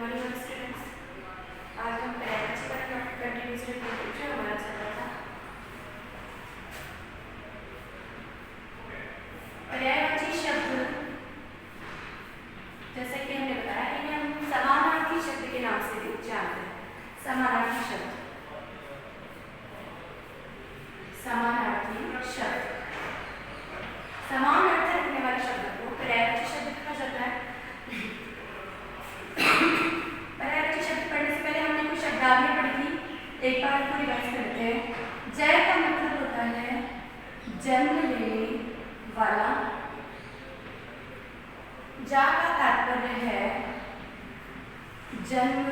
Morning students. आज हम पर्यायवाची का कंटिन्यूअसली लेक्चर हमारा चल रहा था। पर्यायवाची शब्द जैसे कि हमने बताया इन्हें हम समानार्थी शब्द के नाम से भी जानते हैं। समानार्थी शब्द, समानार्थी शब्द, समान अर्थ रखने वाले शब्द को पर्यायवाची शब्द कहा जाता है। पर्यायवाची शब्द पढ़ने से पहले हमने कुछ शब्दावली पढ़ी थी, एक बार को रिवाइज करते हैं। जय का मतलब होता है जन्म लेने वाला, जा का तात्पर्य है जन्म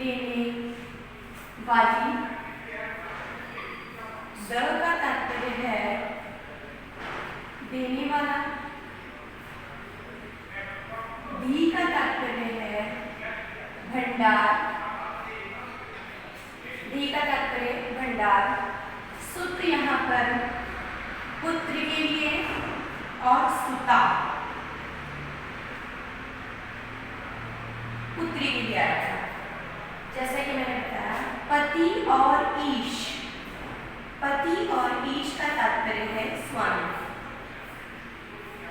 लेने वाली, द का तात्पर्य है देने वाला, दी का तात्पर्य है भंडार, दी का तात्पर्य भंडार। सूत्र यहाँ पर पुत्र के लिए और सुता पुत्री के लिए आया था। जैसा कि मैंने बताया पति और ईश, पति और ईश का तात्पर्य है स्वामी,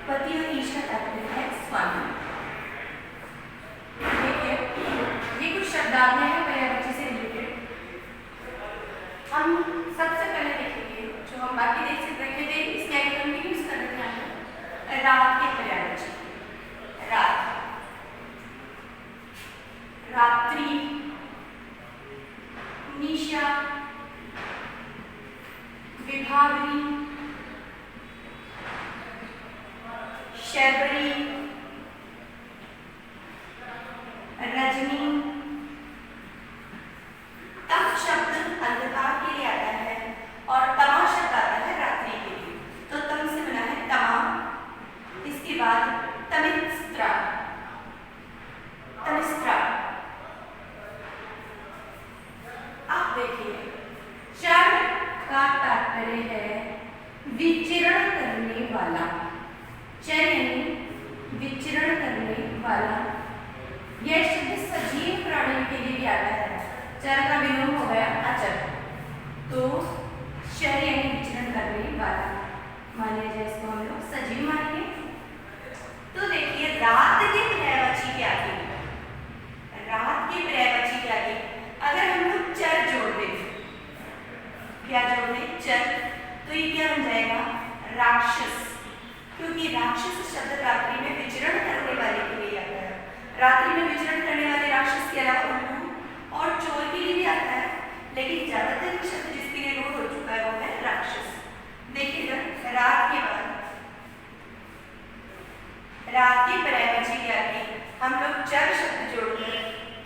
पति और ईश का तात्पर्य है स्वामी। देखिए ये कुछ शब्दावली है पर्यायवाची से रिलेटेड। हम सबसे पहले देखेंगे जो हम बाकी देख सकते थे, इसके आगे कंटिन्यूस कर रहे हैं रात के पर्यायवाची। रात, रात्रि, निशा, विभावरी, शबरी, रजनी। तम शब्द अंधकार के लिए आता है और तमा शब्द आता है रात्रि के लिए। तो तम से बना है तमा, इसके बाद तमिस्त्रा, तमिस्त्रा। आप देखिए चर का तात्पर्य है विचरण करने वाला, चर यानी विचरण करने वाला। यह शब्द सजीव प्राणियों के लिए भी आता है। चर का विलोम हो गया अचर, तो चर यानी विचरण करने वाला। मान लीजिए इसको हम लोग सजीव मानेंगे। तो देखिए रात के पर्यायवाची के आगे, रात के पर्यायवाची के आगे अगर हम लोग चर जोड़ दें, क्या जोड़ दें? चर, तो ये क्या बन जाएगा? राक्षस, क्योंकि राक्षस शब्द रात्रि में विचरण करने वाले के लिए आता है। रात्रि में विचरण करने वाले राक्षस के अलावा उल्लू और चोर के लिए भी आता है, लेकिन ज्यादातर शब्द जिसके लिए रूढ़ हो चुका है वो है राक्षस। देखिएगा रात के बाद रात के पर्यायवाची के आगे हम लोग चर शब्द जोड़कर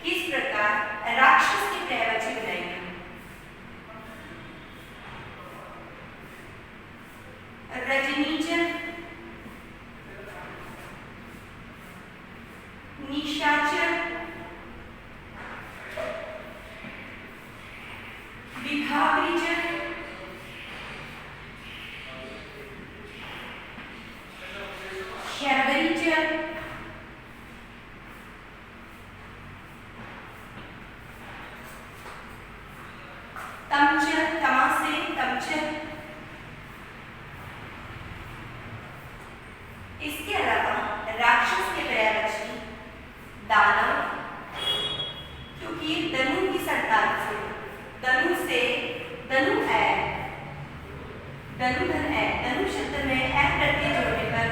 किस प्रकार राक्षस की पर्यायवाची बनाएंगे। रजनीचर, निशाचर, विभावरीचर, शबरीचर, तमचर, तमा से तमचर। इसके अलावा राक्षस के पर्यायवाची दानव, क्योंकि धनु की संतान से, धनु से धनु है, धनु धन है, धनु शब्द में है प्रत्यय जोड़ने पर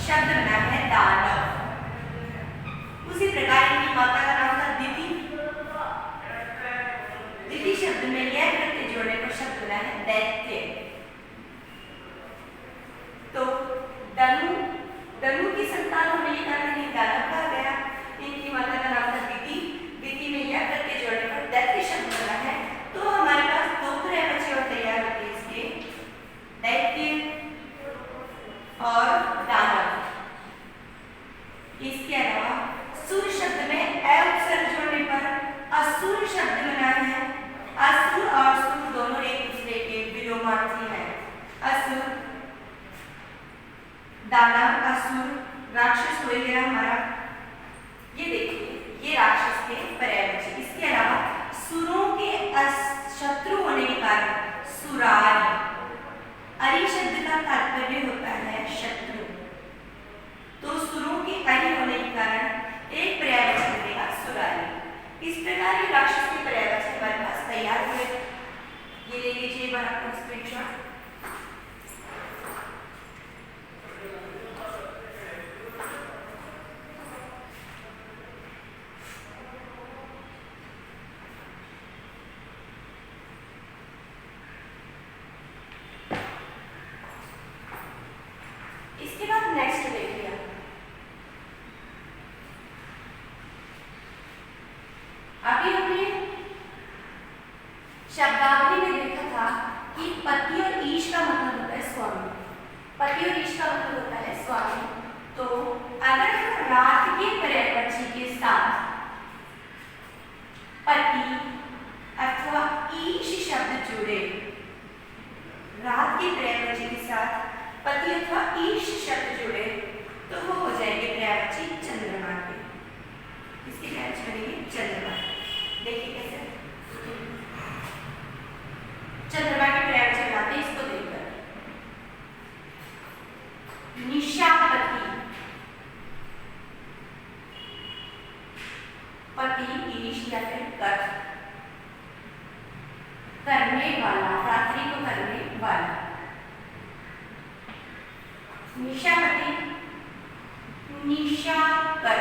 शब्द बना है दानव। उसी प्रकार इनकी माता का नाम था दिति, दिति शब्द में यह प्रत्यय जोड़ने पर शब्द बना है दैत्य। तो धनु, धनु की संतान होने के कारण इन्हें दानव कहा गया। इनकी माता का नाम था दिति, दिति में यह प्रत्यय जोड़ने पर दैत्य शब्द बना है। तो हमारे पास दो पर्यायवाची और तैयार होते हैं इसके, दैत्य और दानव। इसके अलावा सुर शब्द में अ उपसर्ग जोड़ने पर असुर शब्द बना है। असुर और सुर दोनों एक दूसरे के विलोमार्थी हैं। असुर, दानव, असुर, राक्षस हो गया हमारा। ये देखिए ये के पर्यायवाची। इसके अलावा सुरों के शत्रु होने के कारण सुरारी, अरि शब्द का तात्पर्य होता है शत्रु, तो सुरों के अरि होने के कारण एक पर्यायवाची बनेगा सुरारी। इस प्रकार ये राक्षस के पर्यायवाची हमारे पास तैयार हुए। ये ले लीजिए बना स्क्रीनशॉट। इसके बाद नेक्स्ट देखिए, अभी हमने शब्दावली में देखा था कि पति और ईश का मतलब होता है स्वामी, पति और ईश का मतलब होता है स्वामी। तो अगर हम रात के पर्यायवाची के साथ पति अथवा ईश शब्द जुड़े, रात के पर्यायवाची के साथ पति अथवा ईश शब्द जुड़े तो वो हो जाएंगे पर्यायवाची चंद्रमा के। इसकी पर्यायवाची बनेगी चंद्रमा। देखिए कैसे चंद्रमा के पर्यायवाची बनाते हैं, इसको देखकर। निशापति, पति ईश या फिर कर, करने वाला, रात्रि को करने वाला। निशापति, निशाकर,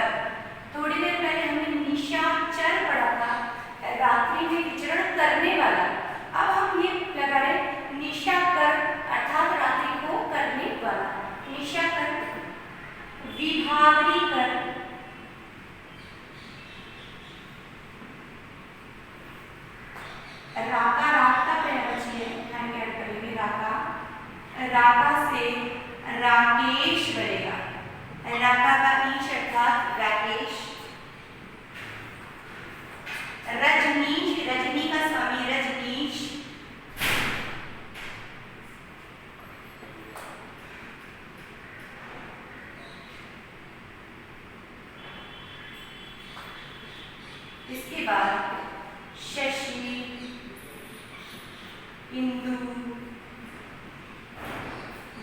थोड़ी देर पहले हमने निशाचर पढ़ा था, रात्रि में विचरण करने वाला। अब हम ये लगा रहे निशाकर अर्थात रात्रि को करने वाला। निशाकर, विभावरी कर, राका, रात का पर्यायवाची है, हम ऐड करेंगे राका, राका से राकेश बनेगा, राका का ईश अर्थात राकेश। रजनीश, रजनी का स्वामी रजनीश। इसके बाद शशि, इंदु,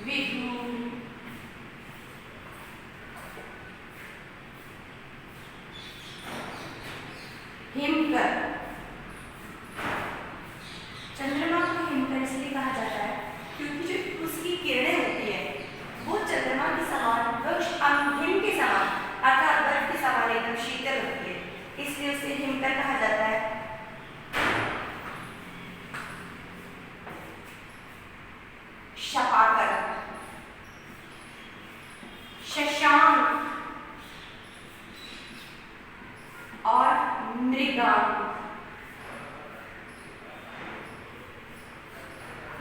विधु, हिमकर। चंद्रमा को हिमकर इसलिए कहा जाता है क्योंकि जो उसकी किरणें होती है वो चंद्रमा के समान, हिम के समान अर्थात बर्फ के समान एकदम शीतल होती है, इसलिए उसे हिमकर कहा जाता है। शपाकर, शशांक और मृगांक।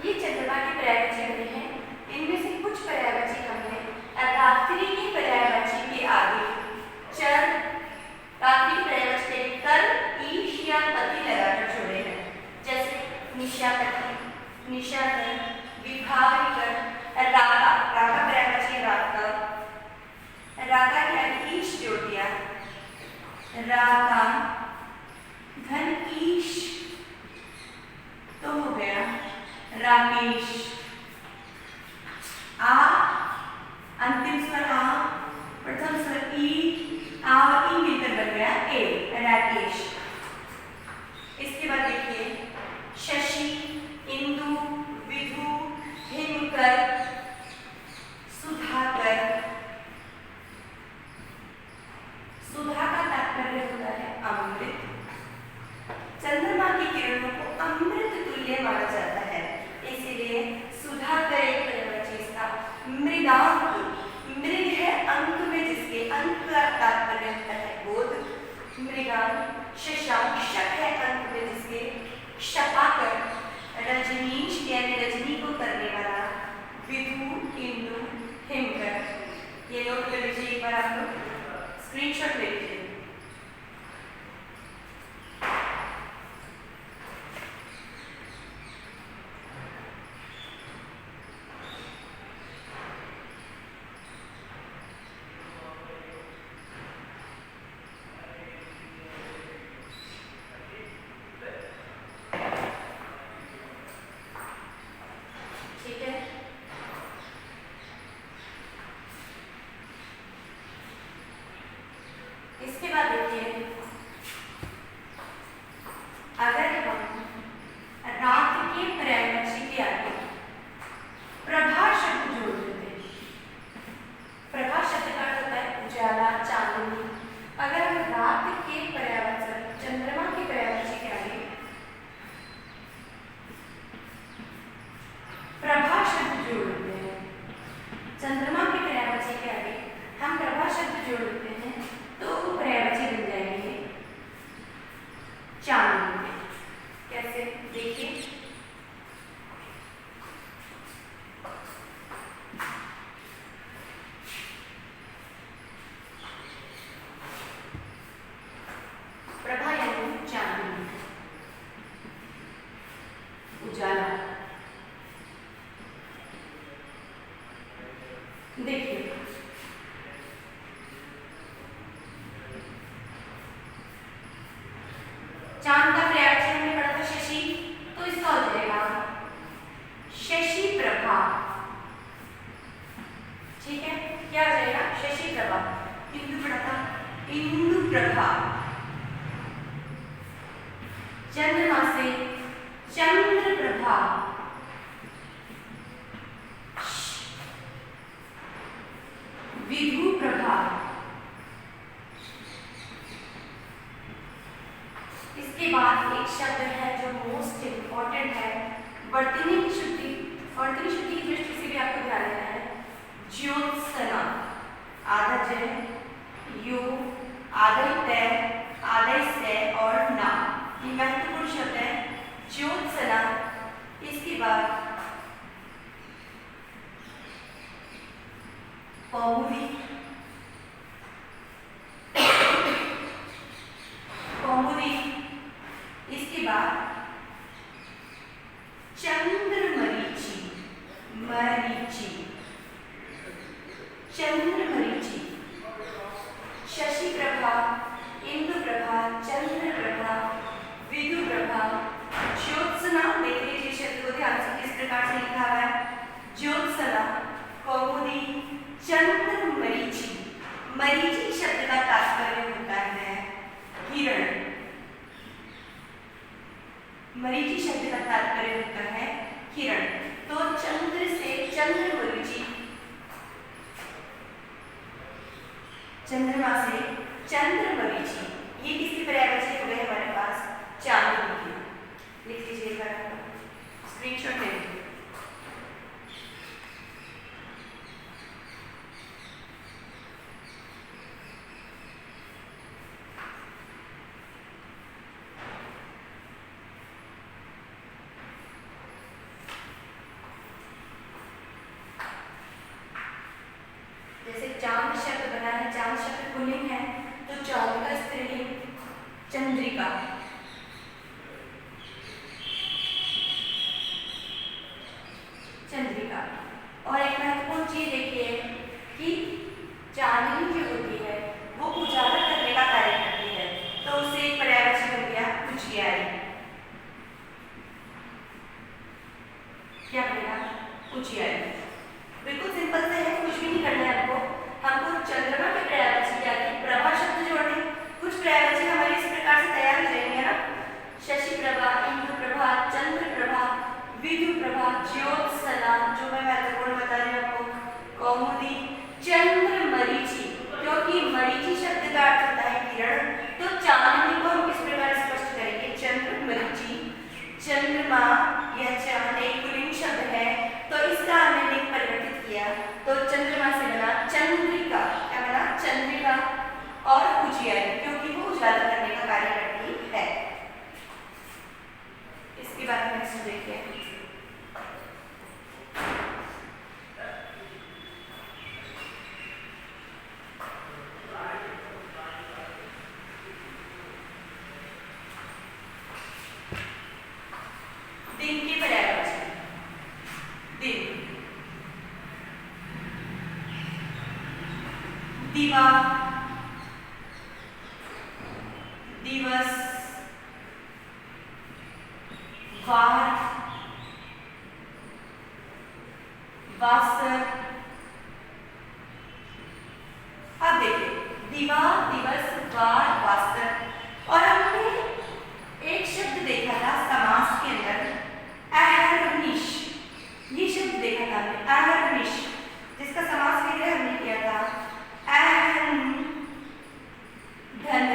ये चंद्रमा के पर्यायवाची बने हैं। इनमें से कुछ पर्यायवाची हमने रात्रि के पर्यायवाची के आगे चर, रात्रि के पर्यायवाची के कर, ईश या पति लगाकर जोड़े हैं, जैसे निशापति, निशाकर, विभावरीकर, राका, राका पर्यायवाची रात का, राका के आगे ईश जोड़ दिया, राका, धन ईश तो हो गया राकेश। आ, अंतिम स्वर आ, प्रथम स्वर ई, आ और ई मिलकर बन गया ए, राकेश। इसके बाद देखिए शशि, इंदु, विधु, हिमकर, सुधाकर। सुधा का तात्पर्य होता है अमृत। चंद्रमा की किरणों को अमृत तुल्य माना जाता है, इसीलिए सुधाकर एक पर्यायवाची इसका। मृगांक, मृग है अंक में जिसके, अंक का तात्पर्य होता है बोध, मृगांक। शशांक, शक है अंक में जिसके, शपाकर। रजनीश यानी रजनी को करने वाला, विधु, इंदु, हिमकर। ये नोट कर लीजिए एक बार आप लोग, स्क्रीनशॉट ले लीजिए। चंद्रमा के पर्यायवाची के आगे हम प्रभा शब्द जोड़ देते हैं तो वो पर्यायवाची बन जाएंगे चांदनी। कैसे देखिए, प्रभा यानी चांदनी, उजाला। देखिए चांद का पर्यायवाची हमने पढ़ा था शशि, तो इसका हो जाएगा शशि प्रभा। ठीक है, क्या हो जाएगा? शशि प्रभा। इंदु पढ़ा था, इंदु प्रभा। चंद्रमा से चंद्र प्रभा, विधु प्रभा। इसके बाद एक शब्द है जो मोस्ट इंपॉर्टेंट है, वर्तनी की शुद्धि, वर्तनी शुद्धि की दृष्टि से भी आपको ध्यान देना है। ज्योत्सना, आधा ज, यू, आधा तय, आधा से और ना, ये महत्वपूर्ण शब्द है ज्योत्सना। इसके बाद कौमुदी, कौमुदी। इसके बाद चंद्रमरीचि, मरीचि, चंद्रमरीचि। शशि प्रभा, इंदु प्रभा, चंद्र प्रभा, विधु प्रभा, ज्योत्सना। देख लीजिए शब्द को ध्यान से किस प्रकार से लिखा हुआ है। ज्योत्सना, कौमुदी, चंद्रमरीचि। मरीचि शब्द का तात्पर्य होता है किरण। मरीचि शब्द का तात्पर्य होता है किरण। तो चंद्र से चंद्रमरीचि, चंद्रमा से चंद्रमरीचि, ये किसके पर्यायवाची हो गए हमारे पास? चांदनी के। लिख लीजिएगा, स्क्रीनशॉट ले लीजिए। जैसे चांद शब्द बना है, चांद शब्द पुल्लिंग है, तो चांद का स्त्रीलिंग चंद्रिका। चंद्रिका। और एक महत्वपूर्ण चीज देखिए कि चांदनी जो होती है वो उजाला करने का कार्य करती है, तो उसे एक पर्यायवाची बन गया उजियारी। क्या बनेगा? उजियारी। बिल्कुल सिंपल से है, कुछ भी नहीं करना है आपको। हमको चंद्रमा के पर्यायवाची क्या है? प्रभा शब्द जोड़े। कुछ पर्यायवाची हमारे इस प्रकार से तैयार हो जाएंगे ना, शशि प्रभा, इंदु प्रभा, चंद्र प्रभा, विधु प्रभा, ज्योत्सना, जो मैं महत्वपूर्ण बता रही हूँ आपको, कौमुदी, चंद्रमरीचि। क्योंकि मरीचि शब्द का अर्थ होता है किरण, तो चांदनी को हम किस प्रकार स्पष्ट करेंगे? चंद्रमरीचि। चंद्रमा, यह चांद एक पुल्लिंग शब्द है, तो इसका हमने लिंग परिवर्तित किया, तो चंद्रमा से बना चंद्रिका। क्या बना? चंद्रिका। और उजियारी, क्योंकि वो उजाला करने का कार्य करती है। इसके बाद नेक्स्ट देखिए, दिन की पर्यायवाची। दिन, दिवा, दिवस, वार, वासर। अब देखिए, दिवा, दिवस, वार, वासर। और हमने एक शब्द देखा था समास के अंदर, अहर्निश। ये शब्द देखा था हमने, अहर्निश, जिसका समास विग्रह हमने किया था अहर्न धन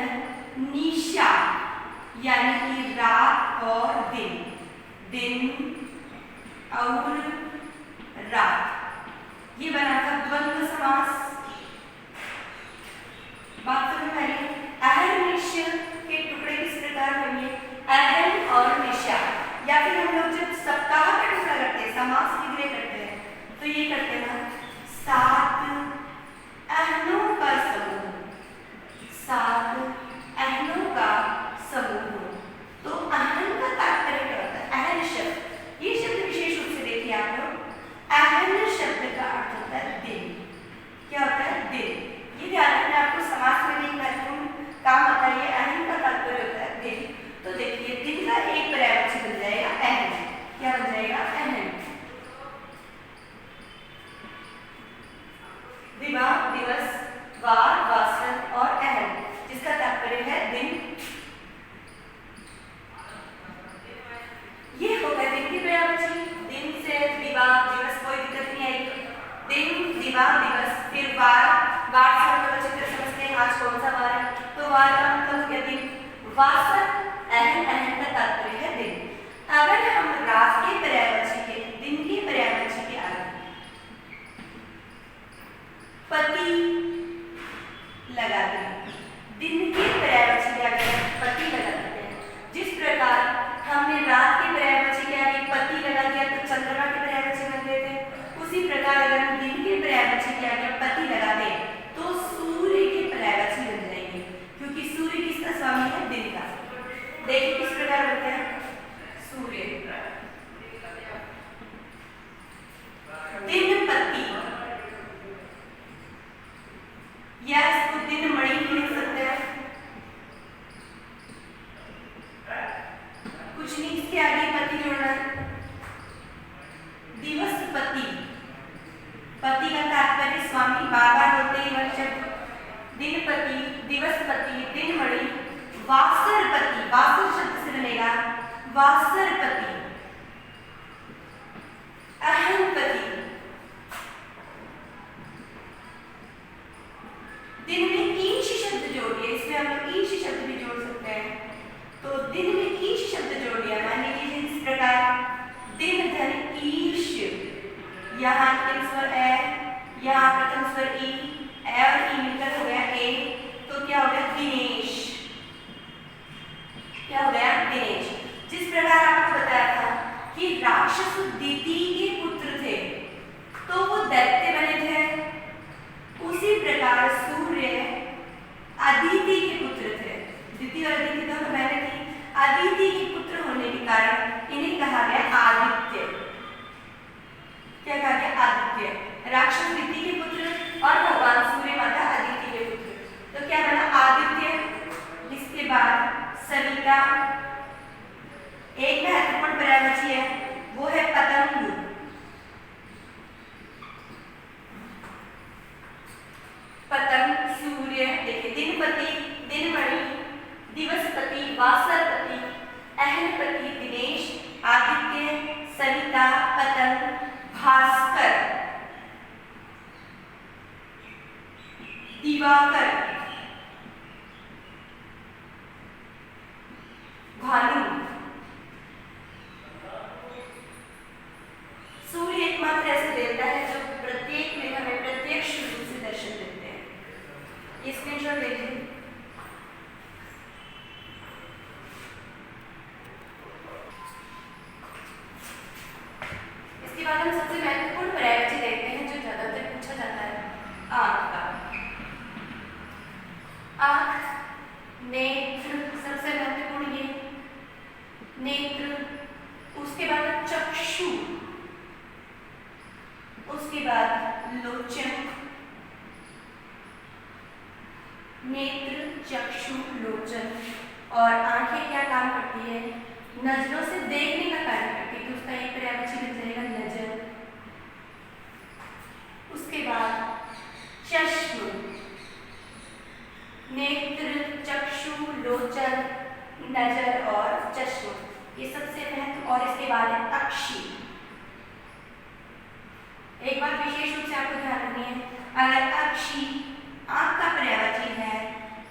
निशा, यानी कि रात और दिन, दिन और रात। समास। बात सुनो पहले, अहर्निश के टुकड़े किस प्रकार होंगे? अहम और निशा, या फिर हम लोग जब सप्ताह का टुकड़ा करते हैं, समास कितने करते हैं, तो ये करते हैं ना, 7 अहनों का समूह, 7 अहनों का समूह। तो अहन का तात्पर्य क्या होता है? अहन शब्द, ये शब्द विशेष रूप से देखिए आप लोग, अहन शब्द का अर्थ होता है दिन। क्या होता है? दिन। ये ध्यान रखना, आपको समास में एक महत्वपूर्ण काम आता है, अहन का तात्पर्य होता है दिन। तो देखिए दिन का एक पर्यायवाची बन जाएगा अहन। क्या बन जाएगा? अहन। दिवस, दिवस, वार, वासर और अहन, जिसका तात्पर्य है दिन। ये हो गए दिन की पर्यायवाची। दिन से दिवा, दिवस, कोई दिक्कत नहीं आएगी। दिन, दिवा, दिवस, फिर वार, वार से हम लोग अच्छी तरह समझते हैं आज कौन सा वार है, तो वार का मतलब क्या? दिन। वासर, अहन, अहन का तात्पर्य है दिन। अगर हम रात के पर्यायवाची के, दिन की पर्यायवाची के आगे पति लगा दें, दिन की पर्यायवाची के आगे पति लगा देते हैं, जिस प्रकार हमने रात के पर्यायवाची के आगे पति लगा दिया तो चंद्रमा के पर्यायवाची बन गए थे, उसी प्रकार अगर हम दिन के पर्यायवाची के आगे पति लगा दें तो सूर्य की पर्यायवाची बन जाएगी, क्योंकि सूर्य किसका स्वामी है? दिन का। देखिए किस प्रकार बनते हैं सूर्य। दिन पति, या इसको दिन मणि भी लिख सकते हैं, कुछ नहीं, इसके आगे पति जोड़ना है। दिवस पति, पति का तात्पर्य स्वामी, बार बार होते ही वह शब्द। दिन पति, दिवस पति, दिन मणि, वासर पति, वासर शब्द से बनेगा वासर पति, अहम पति। दिन में ईश शब्द जोड़िए, इसमें हम लोग ईश शब्द भी जोड़ सकते हैं, तो दिन में ईश शब्द जोड़ दिया। मान लीजिए इस प्रकार, दिन धन ईश, यहाँ अंतिम स्वर ए, यहाँ प्रथम स्वर ई, ए और ई मिलकर हो गया ए, तो क्या हो गया? दिनेश। क्या हो गया? दिनेश। जिस प्रकार आपको बताया था कि राक्षस दिति के पुत्र थे तो वो दैत्य बने थे, उसी प्रकार सूर्य अदिति के पुत्र थे। दिति और अदिति दोनों बहनें थी, अदिति के पुत्र होने के कारण इन्हें कहा गया आदित्य। क्या कहा गया? आदित्य। राक्षस दिति के पुत्र और भगवान सूर्य माता अदिति के पुत्र, तो क्या बना? आदित्य। इसके बाद सविता, एक महत्वपूर्ण पर्यायवाची है, वो है पतंग। पतंग, सूर्य, देखिए दिनपति, दिनमणि, दिवसपति, वासरपति, अहनपति, दिनेश, आदित्य, सविता, पतंग, भास्कर, दिवाकर, भानु। सूर्य एकमात्र ऐसे देवता है जो प्रत्येक में हमें प्रत्यक्ष रूप से दर्शन देते हैं। ये स्क्रीनशॉट देखिए। इसके बाद हम सबसे महत्वपूर्ण पर्यायवाची देखते हैं जो ज्यादातर पूछा जाता है, आंख का। आंख, नेत्र, सबसे महत्वपूर्ण ये नेत्र, उसके बाद चक्षु, उसके बाद लोचन। नेत्र, चक्षु, लोचन और आंखें क्या काम करती है? नजरों से देखने का कार्य करती है, तो उसका एक पर्यायवाची बन जाएगा नजर। उसके बाद चश्म, नेत्र, चक्षु, लोचन, नजर और चश्म, ये सबसे महत्व। और इसके बाद है अक्षी। एक बात विशेष रूप से आपको ध्यान रखनी है, अगर अक्षी आंख का पर्यायवाची है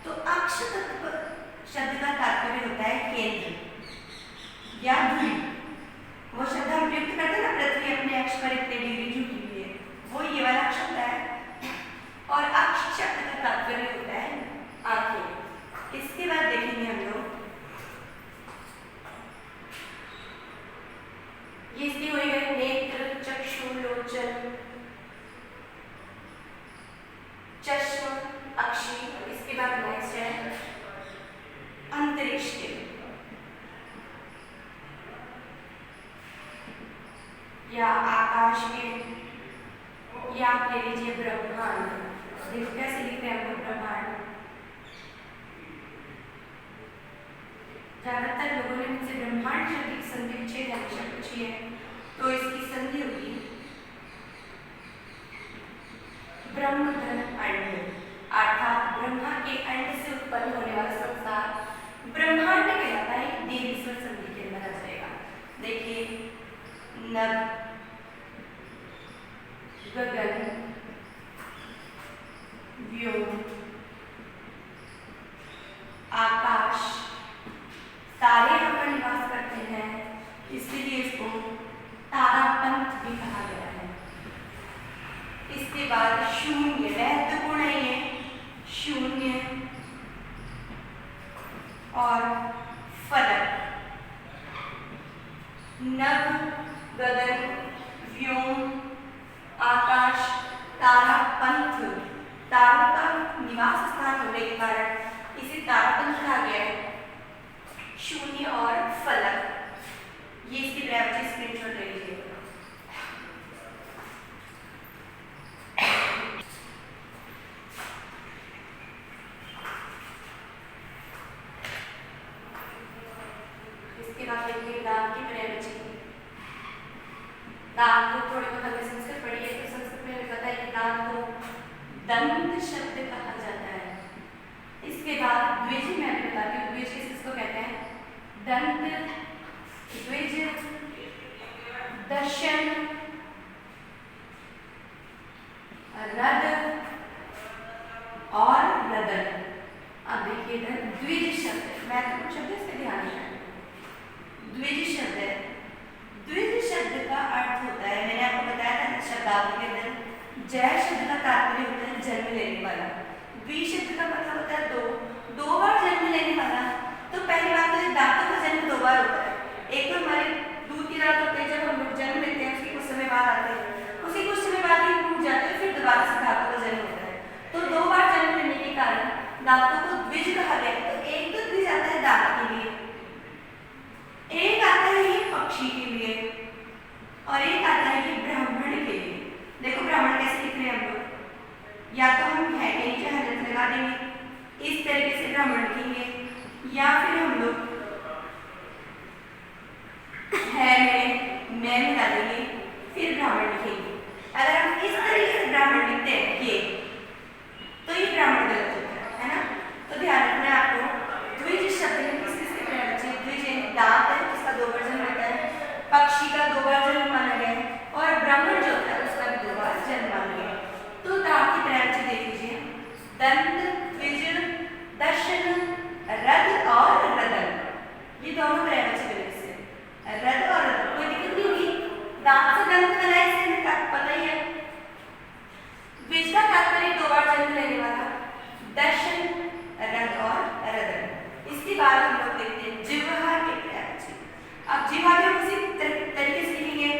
तो अक्ष तत्व शब्द का तात्पर्य होता है केंद्र या ध्रुव। वो शब्द हम प्रयुक्त करते हैं ना, पृथ्वी अपने अक्ष पर इतने डिग्री झुकी हुई है, वो ये वाला शब्द है। चश्म, अक्षी। इसके बाद नेक्स्ट है अंतरिक्ष के, या आकाश के, या आप ले लीजिए ब्रह्मांड। देखो कैसे लिख रहे हैं हम ब्रह्मांड। ज्यादातर लोगों ने मुझसे ब्रह्मांड शब्द की संधि विच्छेद हमेशा पूछी है, तो इसकी संधि होगी ब्रह्म धन अंड, अर्थात ब्रह्मा के अंड से उत्पन्न होने वाला संसार ब्रह्मांड कहलाता है। दीर्घ स्वर संधि के अंदर आ जाएगा। देखिए नभ, गगन, व्योम, आकाश, तारे यहाँ पर निवास करते हैं, इसलिए इसको तारापंथ भी कहा गया है। इसके बाद शून्य, महत्वपूर्ण है ये, शून्य और फलक। नभ, गगन, व्योम, आकाश, तारापंथ, तारों का निवास स्थान होने के कारण इसे तारापंथ कहा गया है। शून्य और फलक, ये इसकी ग्राविटी स्क्रीनशॉट ले लीजिए। इसके बाद देखिए दांत की ग्राविटी। दांत को थोड़ी बहुत हमने संस्कृत पढ़ी है, तो संस्कृत में हमें पता है कि दांत को दंत शब्द कहा जाता है। इसके बाद द्विज, मैं भी बताती हूँ द्विज किसको कहते हैं। दंत, द्विज, दर्शन, रद और रदन। अब देखिए इधर द्विज शब्द, महत्वपूर्ण शब्द, इससे ध्यान रखना। द्विज शब्द है, द्विज शब्द का अर्थ होता है, मैंने आपको बताया था शब्दावली के अंदर, जय शब्द का तात्पर्य होता है जन्म लेने वाला। द्वि शब्द का मतलब होता है दो बार जन्म लेने वाला। तो पहली बात तो दांतों का जन्म 2 बार होता है। एक तो हमारे दूध की दांत होते हैं, जब हम लोग जन्म लेते हैं उसके कुछ समय बाद आते हैं, उसी कुछ समय बाद ही टूट जाते हैं, फिर दोबारा से दांतों का जन्म होता है। तो 2 बार जन्म लेने के कारण दांतों को द्विज कहा गया। तो एक तो द्विज आता है दांत के लिए, एक आता है ये पक्षी के लिए, और एक आता है ये ब्राह्मण के लिए। देखो ब्राह्मण कैसे लिख रहे हैं हम लोग, या तो हम है के नीचे हलत लगा देंगे, इस तरीके से ब्राह्मण लिखेंगे, या फिर हम लोग है में मिला देंगे, फिर ब्राह्मण लिखेंगे। अगर हम इस तरीके से ब्राह्मण लिखते हैं ये, तो ये ब्राह्मण गलत होता है ना। तो ध्यान रखना है आपको। द्विज शब्द में किस किसके प्रयोग बचे, द्विज दांत है जिसका 2 बार जन्म होता है, पक्षी का 2 बार जन्म माना गया है, और ब्राह्मण जो होता है उसका भी 2 बार जन्म माना गया है। तो दांत की प्रयोग देख लीजिए, दंत, द्विज, दर्शन, रद और रदन, ये दोनों प्रयोग से रद और रदन, कोई दिक्कत नहीं होगी। दांत से दंत बना है, इससे पता ही है। द्विज का तात्पर्य 2 बार जन्म लेने वाला, दर्शन, रद और रदन। इसके बाद हम लोग देखते हैं जिह्वा के प्रयोग। अब जिह्वा भी उसी तरीके से लिखेंगे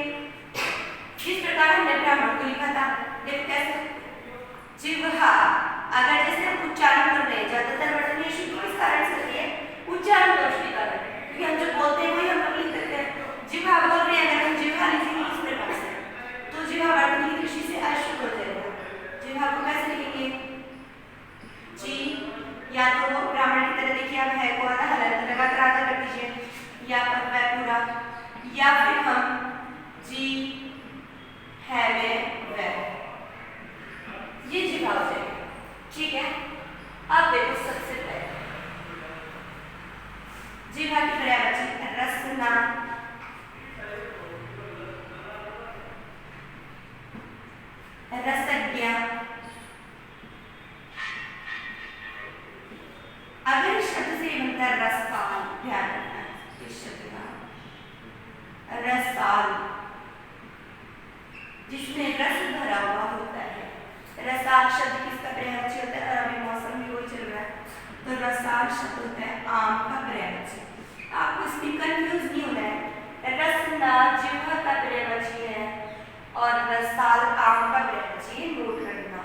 जिस प्रकार हमने ब्राह्मण को लिखा था। देखो कैसे, जिह्वा, अगर जैसे हम उच्चारण कर रहे हैं, ज्यादातर वर्तनीय शुद्धि किस कारण से होती है, उच्चारण दोष के कारण, क्योंकि हम जो बोलते हैं वही हम लोग लिख देते हैं। जिह्वा बोल रहे हैं, अगर हम जिह्वा लिखेंगे इस प्रकार से, तो जिह्वा वर्तनीय दृष्टि से अशुद्ध हो जाएगा। जिह्वा को कैसे लिखेंगे, जी, या तो वो ब्राह्मण की तरह देखिए, आप है को आधा हलत लगाकर आधा कर दीजिए, या पर वह पूरा, या फिर हम जी है में वह, ये जिह्वा हो जाएगा। ठीक है, अब देखो सबसे पहले जिह्वा की पर्यायवाची रसना, रसज्ञा। अगर इस शब्द से बनता है रसपाल, ध्यान रखना है इस शब्द का, रसपाल जिसमें रस भरा हुआ होता है। रसाल शब्द किसका पर्यायवाची होता है, और अभी मौसम भी वही चल रहा है, तो रसाल शब्द होता है आम का पर्यायवाची। आपको इसमें कंफ्यूज नहीं होना है। रसना जिह्वा का पर्यायवाची है और रसाल आम का पर्यायवाची, नोट रखना।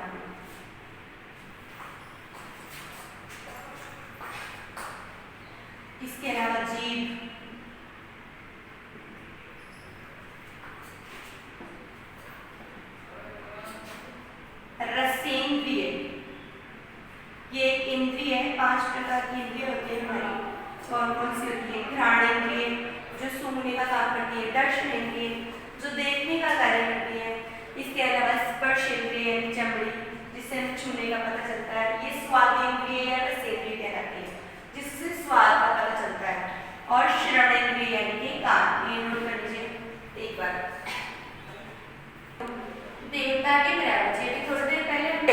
5 प्रकार की इंद्रिय होती है हमारी। कौन कौन सी होती है? घ्राण इंद्रिय जो सूंघने का काम करती है, दर्शन इंद्रिय जो देखने का कार्य करती है, इसके अलावा स्पर्श इंद्रिय यानी चमड़ी जिससे हमें छूने का पता चलता है, ये स्वाद इंद्रिय या रसेंद्रिय कहलाती है जिससे स्वाद का पता चलता है, और श्रवण इंद्रिय यानी कि कान। ये नोट कर लीजिए एक बार। देवता के पर्यायवाची अभी थोड़ी देर पहले हमने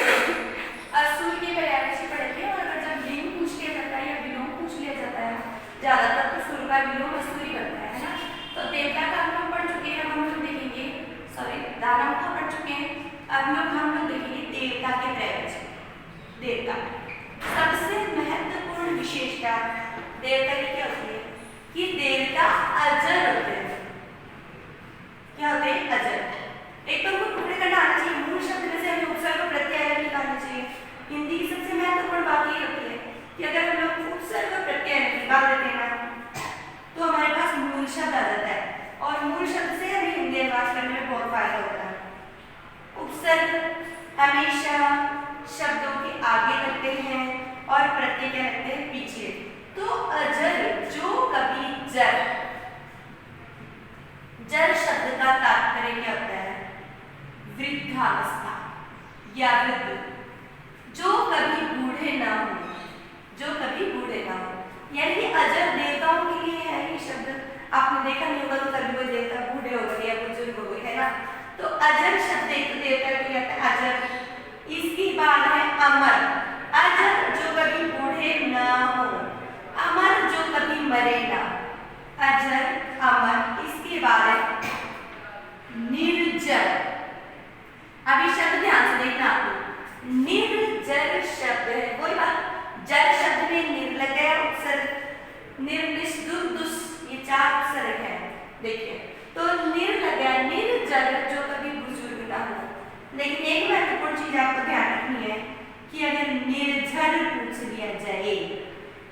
असुर के पर्यायवाची पढ़े थे, और अगर जब लिंग पूछ लिया जाता है या विलोम पूछ लिया जाता है, ज्यादातर तो सुर का विलोम असुर ही बनता है ना। तो देवता का हम पढ़ चुके हैं, हम लोग देखेंगे, सॉरी दानव का पढ़ चुके हैं, अब हम लोग देखेंगे देवता के पर्यायवाची। देवता सबसे महत्वपूर्ण विशेषता देवता की क्या होती है कि देवता अजर होते हैं। क्या होते हैं? अजर। एक तो उनको टुकड़े करना आना चाहिए, मूल शब्द में से हमें उपसर्ग प्रत्यय निकालना चाहिए। हिंदी की सबसे महत्वपूर्ण बात ये होती है कि अगर हम लोग उपसर्ग प्रत्यय निकाल देते हैं ना तो हमारे पास मूल शब्द आ जाता है, और मूल शब्द से हमें हिंदी अनुवाद करने में बहुत फायदा होता है। उपसर्ग हमेशा शब्दों के आगे लगते हैं और प्रत्यय क्या लगते हैं? पीछे। तो अजर जो कभी जर, जर शब्द का तात्पर्य क्या होता है? वृद्धावस्था या वृद्ध, जो कभी बूढ़े ना हो, जो कभी बूढ़े ना हो, यानी कि अजर देवताओं के लिए है ये शब्द। आपने देखा नहीं होगा तो कभी कोई देवता बूढ़े हो गए या बुजुर्ग हो गए, है ना। तो अजर शब्द एक देवता के लिए आता है, अजर। इसकी बात है अमर, अजर जो कभी बूढ़े ना हो, अमर जो कभी मरे ना, अजर अमर। इसके बाद है निर्जर। अभी शब्द ध्यान से देखना आपको, निर्जर शब्द है, कोई बात, जल शब्द में निर लग गया, उपसर्ग निर्निश दुस, ये 4 उपसर्ग है, देखिए। तो निर लग गया, निर्जर जो कभी बुजुर्ग ना हो। लेकिन एक महत्वपूर्ण चीज आपको ध्यान रखनी है कि अगर निर्जर पूछ लिया जाए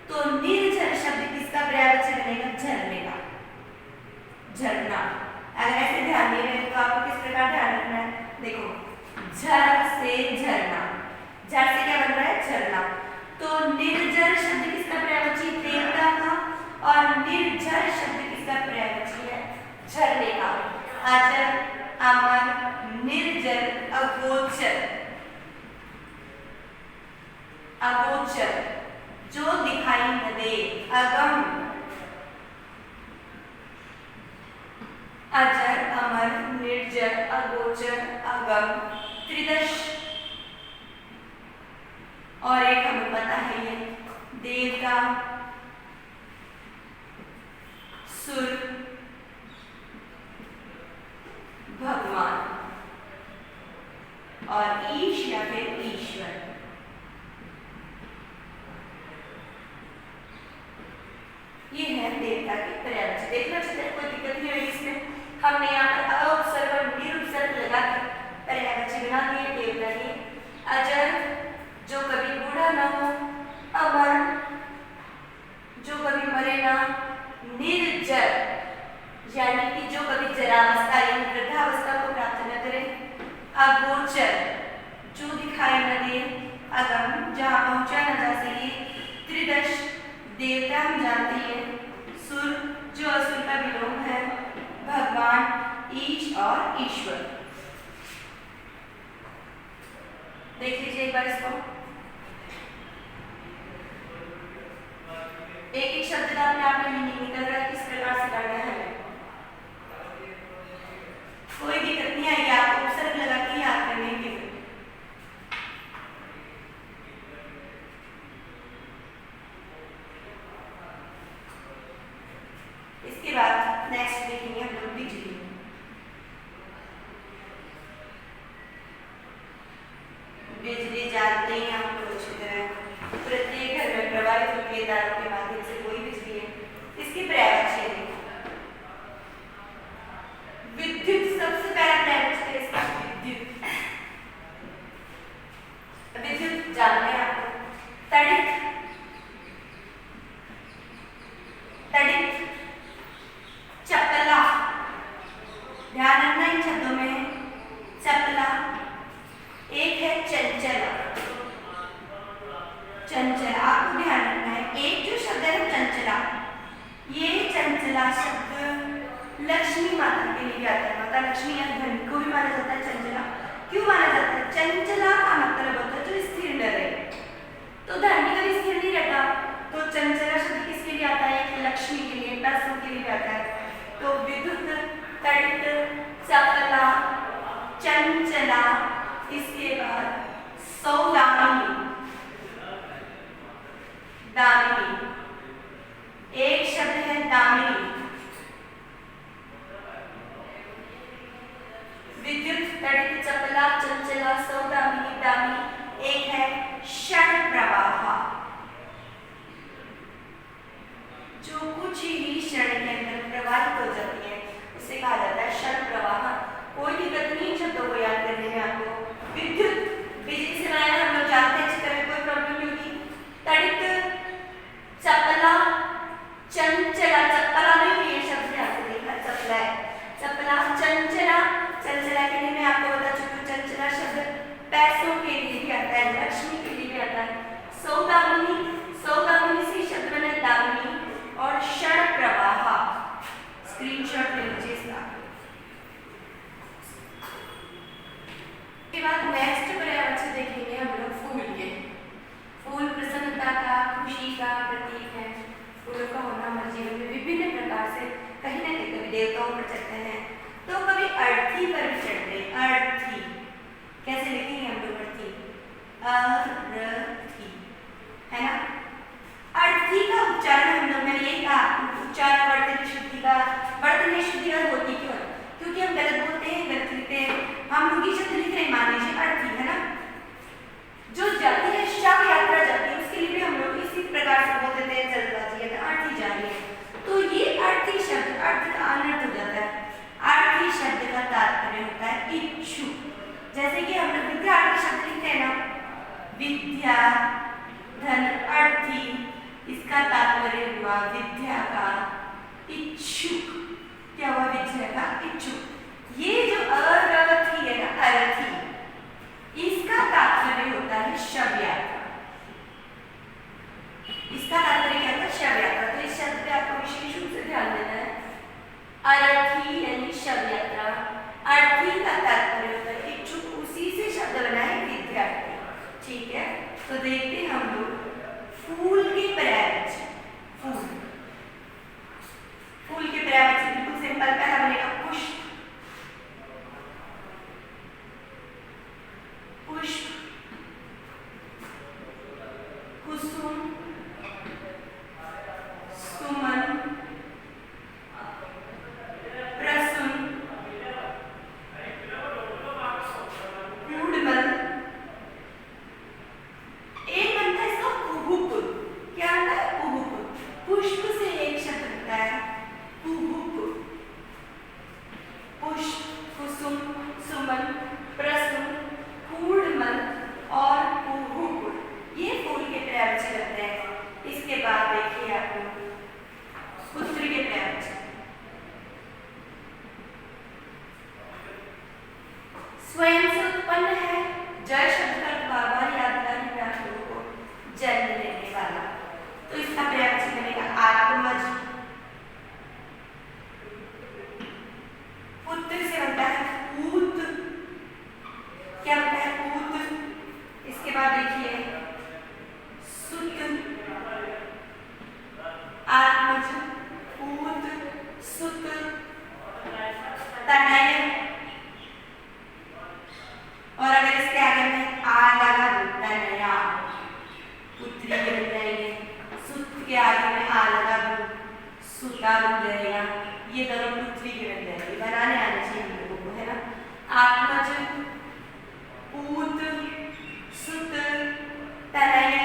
तो निर्जर शब्द किसका पर्यायवाची बनेगा? झरने का, झरना। अगर ऐसे ध्यान नहीं रहे तो आपको किस प्रकार ध्यान रखना है? देखो, झर से झरना, झर से क्या बन रहा है? झरना। तो निर्जर शब्द किसका पर्यायवाची? देवता का। और निर्जर शब्द किसका पर्यायवाची है? झरने का। अजर, अमर, निर्जर, अगोचर। अगोचर जो दिखाई न दे, अगम। अजर, अमर, निर्जर, अगोचर, अगम, त्रिदश। और एक हमें पता है ये देवता, सुर, भगवान और ईश या फिर ईश्वर। ये है देवता के पर्यायवाची। देखना चाहिए, कोई दिक्कत नहीं होगी इसमें। हमने यहाँ पर अउपसर्ग और निरुपसर्ग लगाकर पर्यायवाची बना दिए देवता के। अजर जो कभी बूढ़ा ना हो, अमर जो कभी मरे ना, निर्जर यानी कि जो कभी जरावस्था यानी वृद्धावस्था को प्राप्त न करे, अगोचर जो दिखाई न दे, अगम जहाँ पहुंचा न जा सके, त्रिदश देवता हम जानते हैं, सुर जो असुर का विलोम है, भगवान, ईश और ईश्वर। देख लीजिए एक बार इसको, एक एक शब्द का अपने आप में मीनिंग निकल रहा है, किस प्रकार से करना है हमें। कोई दिक्कत नहीं आएगी, आपको उपसर्ग लगा के याद करने के लिए। इसके बाद नेक्स्ट देखेंगे हम लोग बिजली। बिजली जानते हैं हम लोग अच्छी तरह, प्रत्येक घर में प्रवाहित होती है तारों के माध्यम से, कोई बिजली है। इसकी पर्यायवाची है विद्युत। सबसे पहला पर्यायवाची है इसका विद्युत। विद्युत जानते हैं आपको। तड़ित, तड़ित, चपला, ध्यान रखना इन शब्दों में, चपला। एक है चंचल, चंचल आपको ध्यान माता लक्ष्मी या धन को भी माना जाता है चंचला। क्यों माना जाता है? चंचला का मतलब होता है जो स्थिर न रहे। तो धन भी कभी स्थिर नहीं रहता, तो चंचला शब्द किसके लिए आता है? लक्ष्मी के लिए, पैसों के लिए आता है। तो विद्युत, तड़ित, चपला, चंचला, इसके बाद सौदामिनी, दामिनी, एक शब्द है दामिनी। विद्युत, तड़ित, चपला, चंचला, सौदामिनी, दामिनी, एक है क्षण प्रवाह। जो कुछ ही क्षण के अंदर प्रवाहित हो जाती है उसे कहा जाता है क्षण प्रवाह। कोई दिक्कत नहीं शब्दों को याद करने में आपको। विद्युत, बिजली से बनाया हम लोग जानते हैं, इससे कोई प्रॉब्लम नहीं होगी। तड़ित, चपला, चंचला, चपला नहीं ये शब्द यहाँ से देखना, चपला है, चपला, चंचला, चंचला के लिए मैं आपको बता चुकी हूँ, चंचला शब्द पैसों के लिए भी आता है, लक्ष्मी के लिए भी आता है। सौदामिनी, सौदामिनी से शब्द बना दामिनी, और क्षण प्रवाह। स्क्रीनशॉट ले लीजिए इसका। के बाद नेक्स्ट पर्यायवाची देखेंगे हम लोग फूल के। फूल प्रसन्नता का, खुशी का प्रतीक है। फूलों का होना हमारे जीवन में विभिन्न प्रकार से कहीं ना कहीं कभी देवताओं पर चढ़ते हैं, तो कभी अर्थी पर भी चढ़ते हैं। अर्थी कैसे लिखेंगे हम लोग? अर्थी, अर्थी है ना। अर्थी का उच्चारण हम लोग, मैंने यही कहा उच्चारण वर्तनी शुद्धि का, वर्तनी शुद्धि का होती क्यों है? क्योंकि हम गलत बोलते हैं, गलत लिखते हैं। हम लोग ये शब्द लिख रहे हैं, मान लीजिए अर्थी है ना, जो जाती है शव यात्रा जाती है, उसके लिए भी हम लोग इसी प्रकार से बोल देते हैं, जल्दबाजी है अर्थी जा रही है। तो ये अर्थी शब्द अर्थ का अनर्थ हो जाता है। अर्थी शब्द का तात्पर्य होता है इच्छुक। जैसे कि हम लोग विद्यार्थी शब्द लिखते हैं ना, विद्या, धन, अर्थी, इसका तात्पर्य हुआ विद्या का इच्छुक। क्या हुआ? विद्या का इच्छुक। ये जो अरथी है ना, अरथी, इसका तात्पर्य होता है शव यात्रा। इसका तात्पर्य क्या होता है? शव यात्रा। तो इस शब्द पे आपको विशेष रूप से ध्यान देना है। अरथी यानी शव यात्रा, अर्थी का तात्पर्य होता है इच्छुक, उसी से शब्द बना है विद्यार्थी। ठीक है, तो देखते हैं हम लोग फूल के पर्यायवाची। फूल, फूल के पर्यायवाची बिल्कुल सिंपल, पहला बनेगा पुष्प, पुष्प, कुसुम, सुमन, प्रसून, मूढ़मल, एक बनता है इसका कुहुक। क्या बनता है? कुहुक। पुष्प से एक शब्द बनता है कुहुक। पुष्प, कुसुम, सुमन, प्रसून, मूढ़मल और कुहुक, ये फूल के पर्यायवाची लगते हैं। इसके बाद देखिए आप पुत्र के पर्यायवाची। स्वयं से उत्पन्न है, जय शब्द का बार बार याद करने में आप लोगों को जन्म लेने वाला, तो इसका पर्यायवाची बनेगा आत्मज। पुत्र से बनता है पूत। क्या बनता है? पूत। इसके बाद देखिए सुत, आत्मज, पूत, सुत, तनय, और अगर इसके आगे में आ लगा दो, तनया, पुत्री बन जाएंगे। सुत के आगे में आ लगा दो, सुता बन जाएगा। ये दोनों पुत्री के बन जाएंगे, बनाने आने चाहिए हम लोगों को, है ना। आत्मज, पूत, सुत, तनय,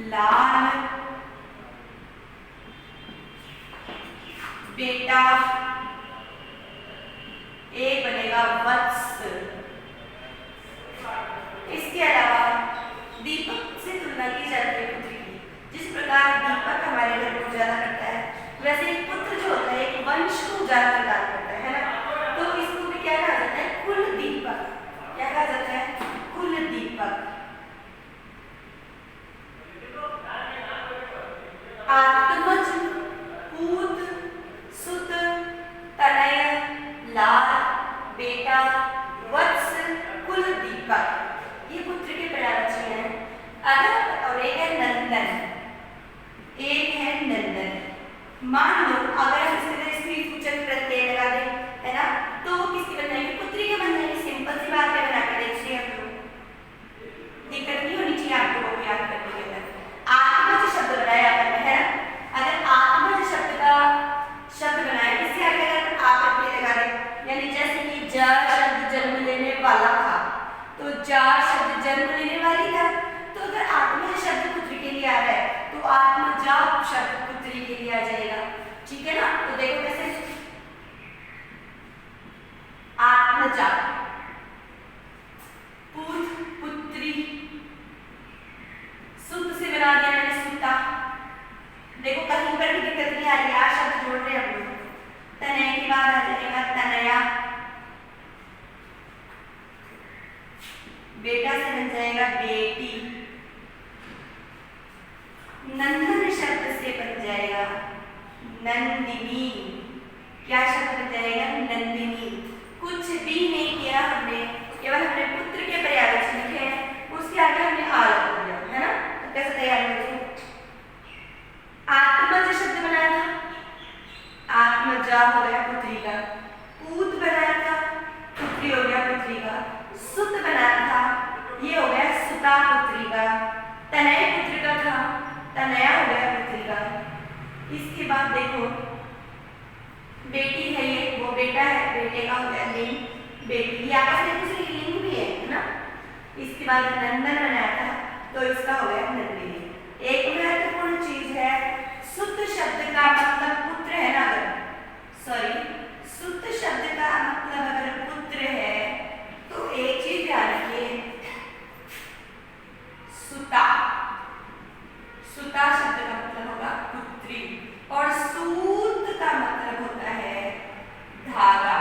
लाल, बेटा, एक बनेगा वत्स। इसके अलावा दीपक से तुलना की जाती है पुत्र की। जिस प्रकार दीपक हमारे घर को उजाला करता है, वैसे एक पुत्र जो होता है एक वंश को उजाला प्रदान करता है ना। तो इसको भी क्या कहा जाता है? कुल दीपक। क्या कहा जाता है? कुल दीपक। आत्मज, पूत, सुत, तनय, लाल, शब्द पुत्री के लिए आ जाएगा, ठीक है ना। तो देखो कैसे, आत्मजा, पुत्र पुत्री, सुत से बना दिया मैंने सुता। देखो कहीं पर भी दिक्कत नहीं आ रही, आ शब्द जोड़ रहे हैं हम लोग। तनय के बाद आ जाएगा तनया, बेटा से बन जाएगा बेटी। नंदन शब्द से बन जाएगा नंदिनी। क्या शब्द बन जाएगा, नंदिनी। कुछ भी नहीं किया हमने, केवल हमने पुत्र के पर्यायवाची लिखे हैं, उसके आगे हमने आ लगा दिया, है ना। तो कैसे तैयार हो गए, आत्मज शब्द बनाया था, आत्मजा हो गया पुत्री का, पूत बनाया था, पुत्री हो गया पुत्री का, सुत बनाया था, ये हो गया सुता पुत्री का, तनय पुत्र का था, तनया हो गया पुत्री का। इसके बाद देखो बेटी है, ये वो बेटा है, बेटे का हो गया लिंग बेटी, ये आपस में दूसरी लिंग भी है ना। इसके बाद नंदन बनाया था, तो इसका हो गया नंदिनी। एक महत्वपूर्ण चीज है, सुत शब्द का मतलब पुत्र है ना, सुत शब्द का मतलब अगर पुत्र है तो एक चीज ध्यान रखिए, सुता, सुता शब्द का मतलब होगा पुत्री, और सूत का मतलब होता है धागा।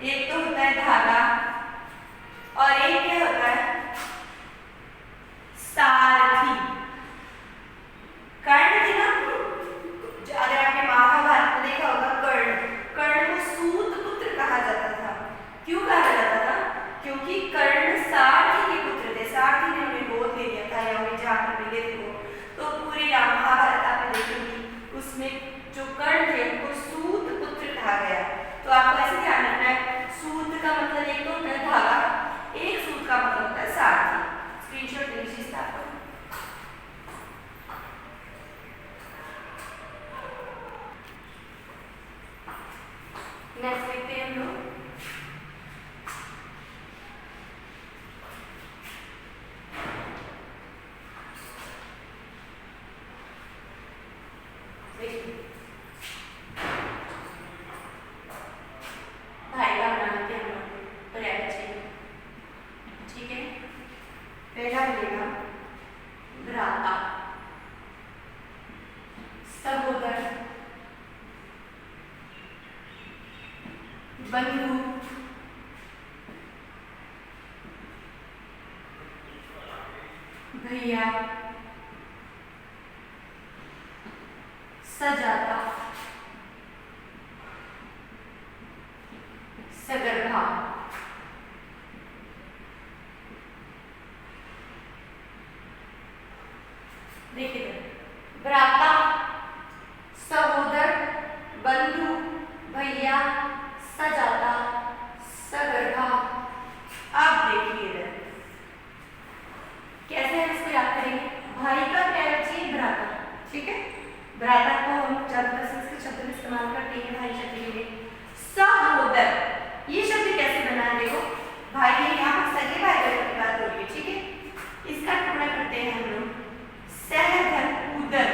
एक तो होता है धागा और एक क्या होता है, सारथी। कर्ण थे ना, अगर आपने महाभारत में देखा होगा, कर्ण, कर्ण को सूत पुत्र कहा जाता था। क्यों कहा जाता था, क्योंकि कर्ण सारथी के पुत्र थे, सारथी ने उन्हें गोद दे दिया था, या उन्हें जहाँ पर मिले थे वो। तो पूरी महाभारत आप देखेंगे, उसमें जो कर्ण थे उनको सूत पुत्र कहा गया। तो आपको ऐसे ध्यान रखना है, सूत का मतलब एक तो होता है धागा, एक सूत का मतलब होता है सारथी। स्क्रीनशॉट ले लीजिए आपको। नेक्स्ट देखते हैं हम लोग, भाई का बनाते हैं हम लोग पर्यायवाची, ठीक है। पहला मिलेगा भ्राता, सहोदर, बंधु, भैया, सजाता, सगर्भा। देखिए भ्राता, सहोदर, बंधु, भैया, सजाता, सगर्भा। अब देखिए इधर कैसे हम इसको याद करेंगे, भाई का पर्यायवाची है भ्राता, ठीक है। भ्राता को हम ज्यादातर संस्कृत शब्द में इस्तेमाल करते हैं भाई शब्द के लिए। सहोदर, ये शब्द कैसे बना है, देखो भाई है, यहाँ पर सगे भाई बहन की बात हो रही है, ठीक है। इसका टुकड़ा करते हैं हम लोग, सहधन उदर।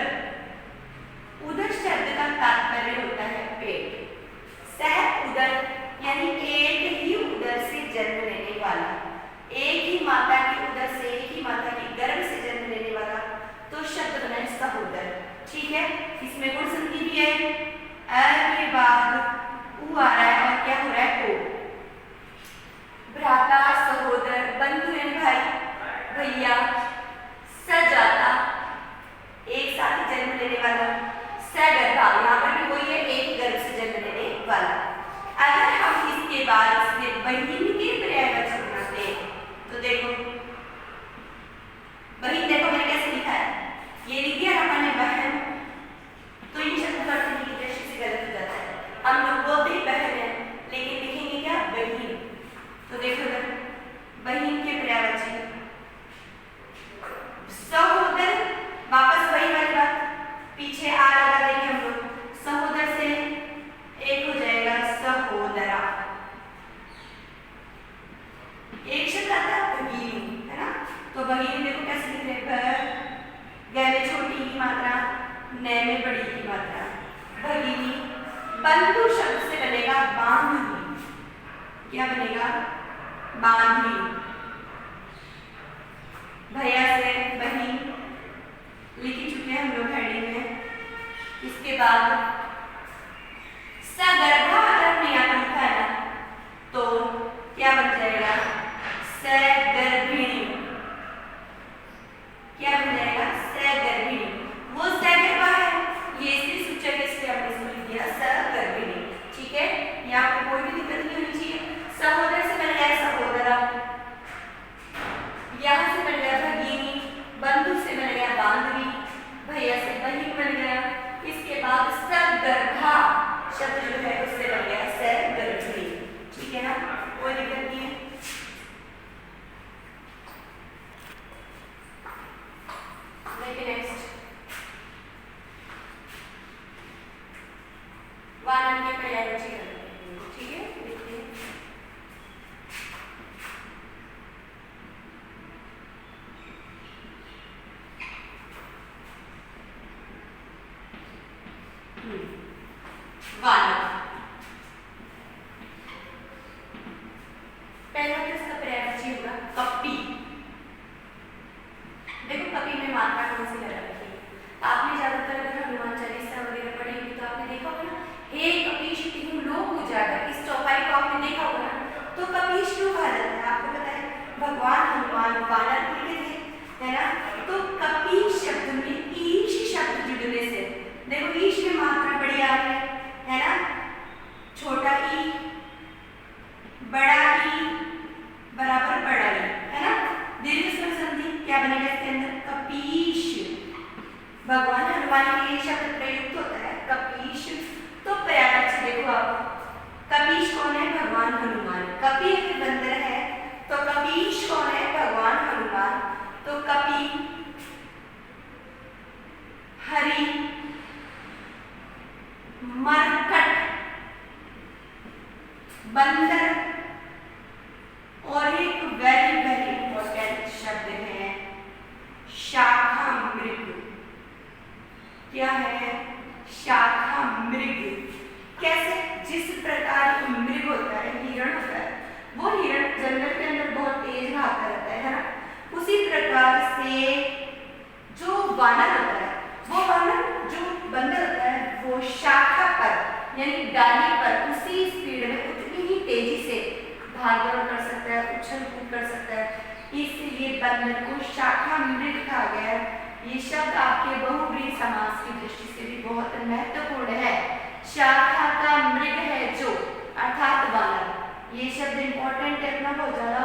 उदर शब्द का तात्पर्य होता है पेट, सह उदर यानी एक ही उदर से जन्म लेने वाला, एक ही माता की उदर से, एक ही माता के गर्भ से जन्म लेने वाला, तो शब्द बना है सहोदर, ठीक है। इसमें गुण संधि भी है, अ के बाद उ आ रहा है और क्या हो रहा है, ओ। भ्राता, सहोदर, बंधु यानी भाई, भैया, सजाता एक साथ ही जन्म लेने वाला, सगर्भा यहाँ पर भी वही है, एक ही गर्भ से जन्म लेने वाला। अगर हम इसके बाद इसमें बहिन के पर्यायवाची बनाते हैं, तो देखो बहिन, देखो मैंने कैसे लिखा है, ये लिख दिया ना मैंने बहन, तो ये शब्द पढ़ने की दृष्टि से गलत हो जाता है। हम लोग बोलते ही बहन है, लेकिन लिखेंगे क्या, बहिन। तो देखो बहिन के पर्यायवाची सहोदर, वापस वही वाली बात, पीछे आ लगा देंगे हम लोग, सहोदर से एक हो जाएगा सहोदरा। एक शब्द आता है भगिनी, है ना। तो भगिनी देखो कैसे लिख रहे हैं, गहरे छोटी की मात्रा, न में बड़ी की मात्रा। भगिनी बंधु शब्द से बनेगा बांधवी। क्या बनेगा? बांधवी। भैया से बहिन लिख चुके हैं हम लोग हेडिंग में। इसके बाद सगर्भा अगर हमने यहाँ पर लिखा है ना तो क्या बन जाएगा? सगर्भिणी। क्या बन जाएगा? सगर्भिणी। वो सगर्भा है, ये स्त्री सूचक है इसलिए हमने इसको लिख दिया सगर्भिणी। ठीक है, यहाँ पर कोई भी दिक्कत नहीं होनी चाहिए। सहोदर से बन गया सहोदरा, यहाँ से बन गया भगिनी, बंधु से बन गया बांधवी, भैया से बहिन बन गया। इसके बाद सगर्भा शब्द जो है उससे बन गया सगर्भिणी। ठीक है ना, कोई दिक्कत नहीं है। देखिए नेक्स्ट वानर के पर्यायवाची करते हैं। ठीक है, देखिए वानर। पहला तो इसका पर्यायवाची होगा कपी। देखो कपी में मात्रा कौन सी लगा रखी है? आपने ज्यादातर अगर हनुमान चालीसा वगैरह पढ़ी होगी तो आपने देखा होगा ना, हे कपीश तिहु लोक उजागर। इस चौपाई को आपने देखा होगा ना, तो कपीश क्यों कहा जाता है? आपको पता है, भगवान हनुमान वानर के थे, है ना। तो कपीश शब्द में ईश शब्द जुड़ने से, देखो ईश में मात्रा बड़ी आ रही है ना, छोटा ई बड़ा ई बराबर बड़ा ई, है ना। दीर्घ स्वर संधि क्या बनेगा इसके अंदर? कपीश। भगवान हनुमान के लिए शब्द प्रयुक्त होता है कपीश। तो पर्यायवाची देखो आप, कपीश कौन है? भगवान हनुमान। कपी बंदर है तो कपीश कौन है? भगवान हनुमान। तो कपी, हरि, मरकट, बंदर और एक वेरी वेरी इंपॉर्टेंट शब्द है शाखा मृग। क्या है? शाखा मृग। कैसे? जिस प्रकार का मृग होता है, हिरण होता है, वो हिरण जंगल के अंदर बहुत तेज भागता रहता है ना, उसी प्रकार से जो वानर होता है, वो वानर जो बंदर होता है, वो शाखा पर यानी डाली पर उसी स्पीड में उतनी ही तेजी से भाग दौड़ कर सकता है, उछल कूद कर सकता है। इसलिए बंदर को शाखा मृग कहा गया है। ये शब्द आपके बहुव्रीहि समास की दृष्टि से भी बहुत महत्वपूर्ण है। शाखा का मृग है जो, अर्थात वानर। ये शब्द इंपॉर्टेंट है अपना बहुत ज्यादा।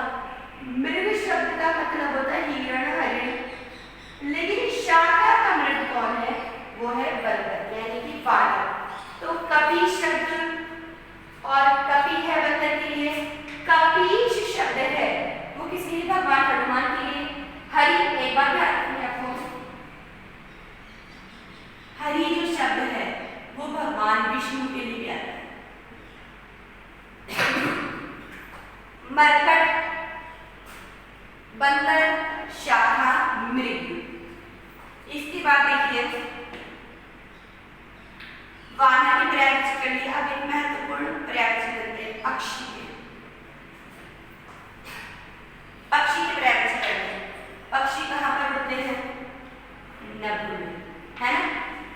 मृग शब्द का मतलब होता है हिरण, हरिण, लेकिन शाखा का मृग कौन है? वो है बंदर यानी कि वानर। तो कपी शब्द और कपी है बंदर के लिए, कपीश शब्द है वो किसके लिए? भगवान हनुमान के लिए। हरि, एक बार ध्यान रखना आपको, हरि जो शब्द है वो भगवान विष्णु के लिए आता है। मरकट, बंदर, शाखा, मृग। इसके बाद देखिए वानर की पर्यायवाची कर लिया। अब एक महत्वपूर्ण पर्यायवाची करते हैं पक्षी के। पक्षी की पर्यायवाची करते हैं। पक्षी कहाँ पर उड़ते हैं? नभ में, है ना।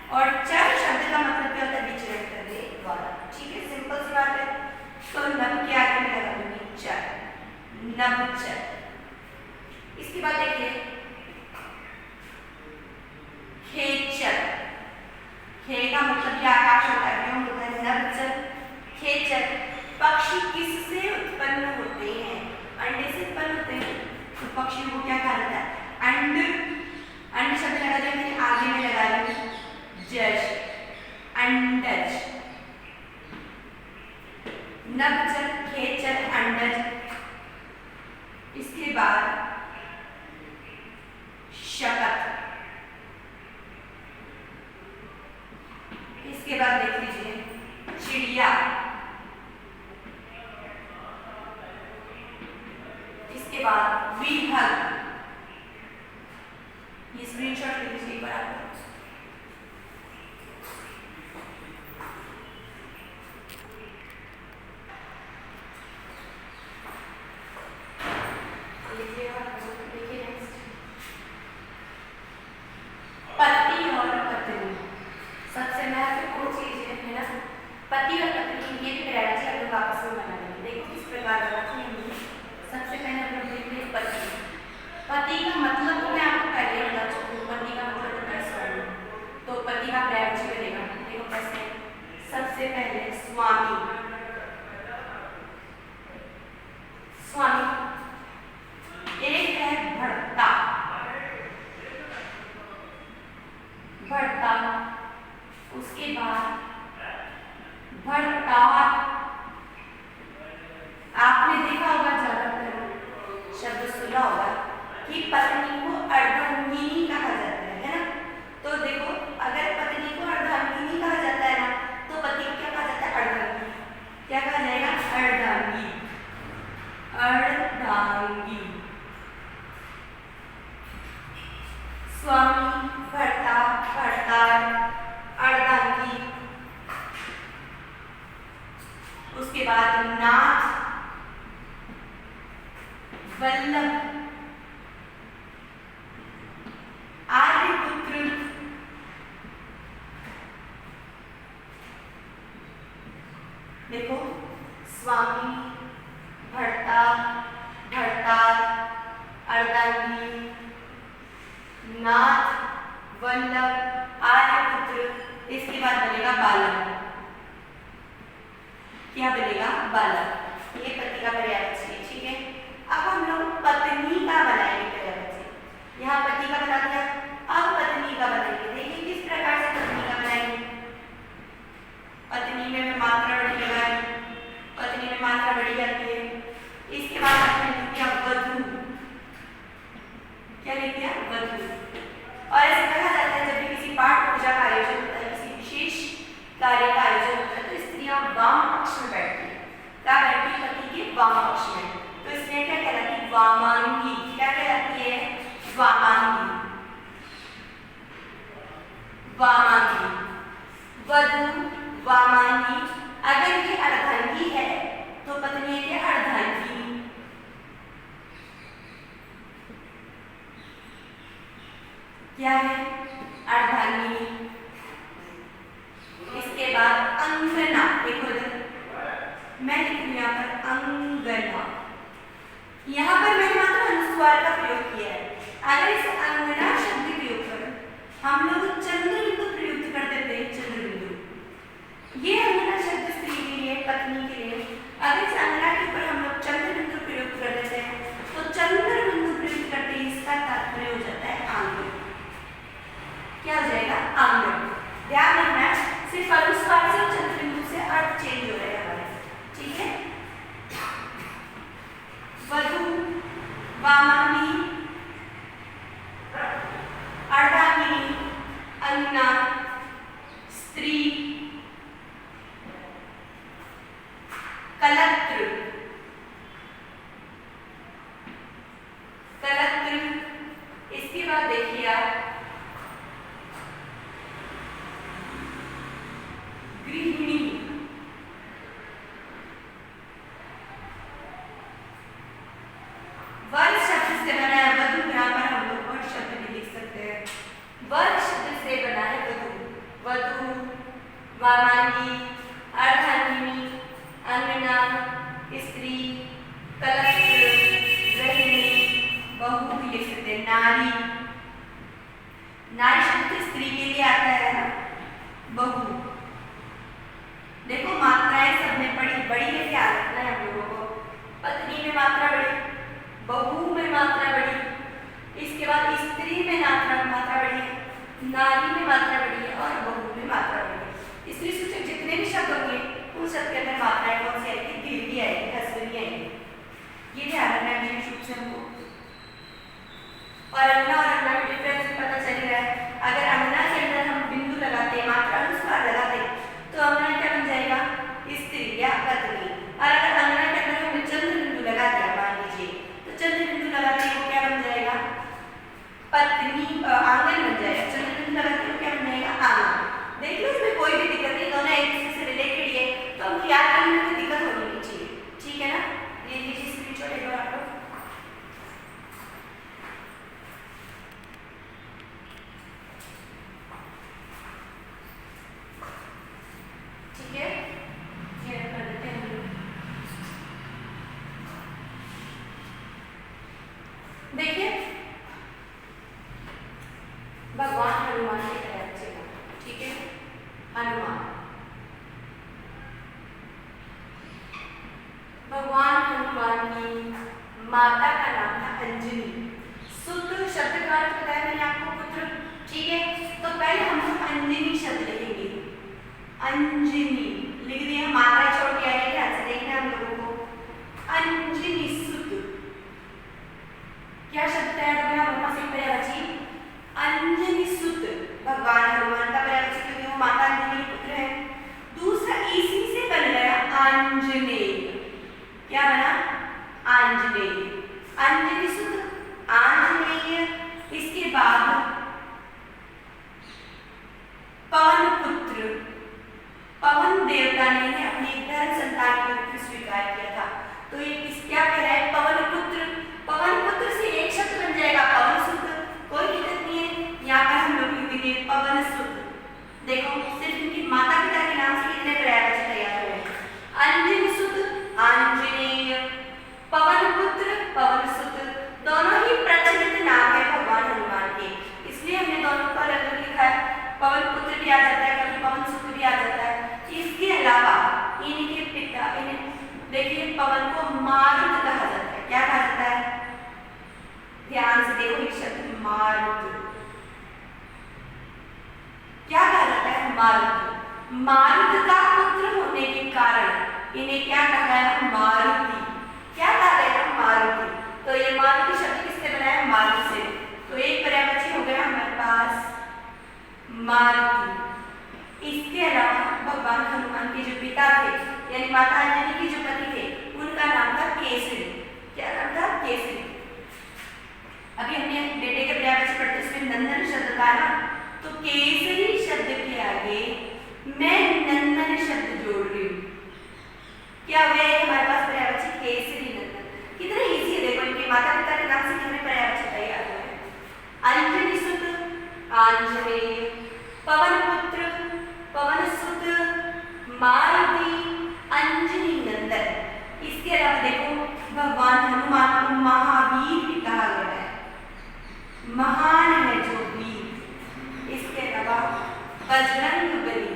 और चर शब्द का मतलब क्या होता है? विचरण करने वाला। ठीक है, सिंपल सी बात है। तो नभ के आगे में लगा दूंगी चर, नभचर। इसके बाद देखिए खेचर। खे का मतलब ये आकाश होता है, क्यों होता है? नभचर, खेचर। पक्षी किससे उत्पन्न होते हैं? अंडे से उत्पन्न होते हैं। तो पक्षी को क्या कहा जाता है? अंड। अंड शब्द लगा दिया मैंने, आगे में लगा रही हूँ जज, अंडज। नभचर, खेचर, अंडज। इसके बाद शकत। इसके बाद देख लीजिए चिड़िया। इसके बाद विहंग। ये स्क्रीनशॉट ले लीजिए एक बार आप। का मतलब तो मैं आपको पहले ही बता चुकी हूँ। पति का मतलब होता है स्वामी, तो पति का पर्याय बनेगा, देखो कैसे। सबसे पहले स्वामी, स्वामी। एक है भर्ता, भर्ता। उसके बाद भर्तार। आपने देखा होगा ज्यादातर शब्द सुना होगा कि पत्नी को अर्धांगिनी कहा जाता है ना। तो देखो अगर पत्नी को अर्धांगिनी कहा जाता है ना, तो पति को क्या कहा जाता है? अर्धांगी। क्या कहा जाएगा? अर्धांगी, अर्धांगी। स्वामी, भर्ता, भर्तार, अर्धांगी। उसके बाद नाथ, वल्लभ, आर्यपुत्र, देखो स्वामी, भर्ता, भर्तार, अर्धांगी, नाथ, वल्लभ, आर्यपुत्र। इसके बाद बनेगा बालक। क्या बनेगा? बालक। ये पति का पर्यायवाची है, ठीक है। अब हम लोग पत्नी का बनाएंगे पर्यायवाची। यहाँ पति का बना दिया, अब पत्नी का बनाएंगे। देखिए किस प्रकार से पत्नी का बनाएंगे। पत्नी में मात्रा बड़ी लगाई, पत्नी में मात्रा बड़ी जाती है। इसके बाद आपने लिख दिया वधू। क्या लिख दिया? वधू। और ऐसे कहा जाता है जब भी किसी पाठ पूजा का आयोजन होता है, किसी विशेष कार्य का आयोजन होता है, तो स्त्रियां वाम पक्ष में बैठती है। क्या बैठती है? पति के वाम पक्ष में। तो इसलिए क्या कहलाती है? वामांगी। क्या कहलाती है? वामांगी, वामांगी। वधू, वामांगी। अगर ये अर्धांगी है तो पत्नी है अर्धांगी। क्या है? अर्धांगिनी। इसके बाद अंगना। देखो मैं लिख रही हूँ यहाँ पर अंगना। यहाँ पर मैंने मात्र अनुस्वार का प्रयोग किया है। अगर इस अंगना शब्द के ऊपर हम लोग चंद्र बिंदु प्रयुक्त कर देते हैं, चंद्र बिंदु, ये अंगना शब्द स्त्री के लिए, पत्नी के लिए, अगर इस अंगना के ऊपर हम लोग चंद्र बिंदु प्रयुक्त कर देते हैं तो चंद्र बिंदु प्रयुक्त करते ही इसका तात्पर्य हो जाता है आंगन। क्या हो जाएगा? आंगन। ध्यान रखना सिर्फ अनुस्वार से चंद्र बिंदु से अर्थ चेंज हो रहे हैं हमारे, ठीक है। वधू, वामांगी, अर्धांगिनी, अंगना, स्त्री, कलत्र, कलत्र। इसके बाद देखिए आप गृहिणी, वर्ग शब्द से बना है वधू। यहाँ पर हम लोग वर्ग शब्द भी लिख सकते हैं। वर्ग शब्द से बना है वधू। वधू, वामांगी, अर्धांगिनी, अंगना, स्त्री, कलत्र, गृहिणी, बहू भी लिख सकते हैं। नारी, नारी शब्द स्त्री के लिए आता है ना। बहू। देखो मात्राएं सब में बड़ी है, क्या रखना है हम लोगों को। पत्नी में मात्रा बड़ी, बहू में मात्रा बड़ी, इसके बाद स्त्री में मात्रा बड़ी है, नारी में मात्रा बड़ी है और बहू में मात्रा बड़ी है। स्त्री सूचक जितने भी शब्द होंगे उन सब के अंदर मात्राएं कौन सी आएगी? दीर्घी आएगी, ह्रस्वी आएगी। ये ध्यान रखना है विशेष रूप से हमको। और अंगना में डिफरेंस पता चल रहा है। अगर अंगना के अंदर हम बिंदु लगाते, मात्रा अनुस्वार लगाते, तो अंगना क्या बन जाएगा? स्त्री या पत्नी। और अगर अंगना के अंदर हमने चंद्र बिंदु लगा दिया, मान लीजिए, तो चंद्र बिंदु लगाते हो क्या बन जाएगा? पत्नी, आंगन बन जाएगा। चंद्र बिंदु लगाते हो क्या बन जाएगा? आंगन। देख लो इसमें कोई भी दिक्कत नहीं, दोनों एक दूसरे से रिलेटेड है, तो हमको याद करने में कोई दिक्कत होनी नहीं चाहिए, ठीक है ना। ये लीजिए स्क्रीनशॉट एक बार आप लोग। भगवान हनुमान के प्यारे बच्चे का, ठीक है। हनुमान, भगवान हनुमान की माता का नाम था अंजनी। सुत शब्द का अर्थ बताया मैंने आपको, पुत्र, ठीक है। तो पहले हम लोग अंजनी शब्द लिखेंगे, अंजनी लिख दिया, मात्रा छोड़ के आगे ध्यान से देखना हम लोगों को। अंजनी सुत, क्या शब्द तैयार हो गया मम्मा से प्यारे बच्ची, अंजनी सुत, भगवान हनुमान का प्यारे बच्चे, क्योंकि वो माता अंजनी के पुत्र है। दूसरा इसी से बन गया आंजनेय, क्या बना, आंजनेय, अंजनी सुत आंजनेय। इसके बाद पवन पुत्र, पवन देवता ने अपनी धर्म संतान के रूप में स्वीकार किया था, तो ये क्या कह रहा है, पवन पुत्र। पवन पुत्र से एक शब्द बन जाएगा पवन सुत, कोई दिक्कत नहीं है। यहाँ पर हम लोग लिख देंगे पवन सुत। देखो सिर्फ इनकी माता पिता के नाम से कितने पर्याय तैयार हुए, अंजनी सुत आंजनेय, पवन पुत्र पवन सुत, दोनों ही प्रचलित नाम है भगवान हनुमान के, इसलिए हमने दोनों को अलग अलग लिखा है। पवन पुत्र भी आ जाता है, कभी पवन सुत भी आ जाता है। इसके अलावा इनके पिता, इन्हें देखिए पवन को मारुत कहा जाता है, क्या कहा जाता है, ध्यान से देखो ये शब्द मारुत, क्या कहा जाता है, मारुत। मारुत का पुत्र होने के कारण इन्हें क्या कहा गया, मारुति, क्या कहा गया, मारुति। तो ये मारुति शब्द किससे बना है, मारुति से, तो एक पर्याय बची हो गया हमारे पास मारुति। इसके अलावा भगवान हनुमान के जो पिता थे, यानी माता अंजनी के जो पति थे, उनका नाम था केसरी, क्या नाम था, केसरी। अभी हमने बेटे के पर्याय बचे पढ़ते उसमें नंदन शब्द था ना, तो केसरी शब्द के आगे मैं नंदन शब्द जोड़ रही हूँ, क्या हो गया हमारे पास पर्याय बचे केसरी नंदन। कितना इजी है, देखो इनके माता पिता के नाम से कितने पर्याय बचे तैयार हुए हैं, अंजनी सुत आंजनेय, पवन पुत्र पवन सुत, मारुति, अंजनी नंदन। इसके अलावा देखो भगवान हनुमान को महावीर भी कहा गया है, महान है जो वीर। इसके अलावा बजरंगबली,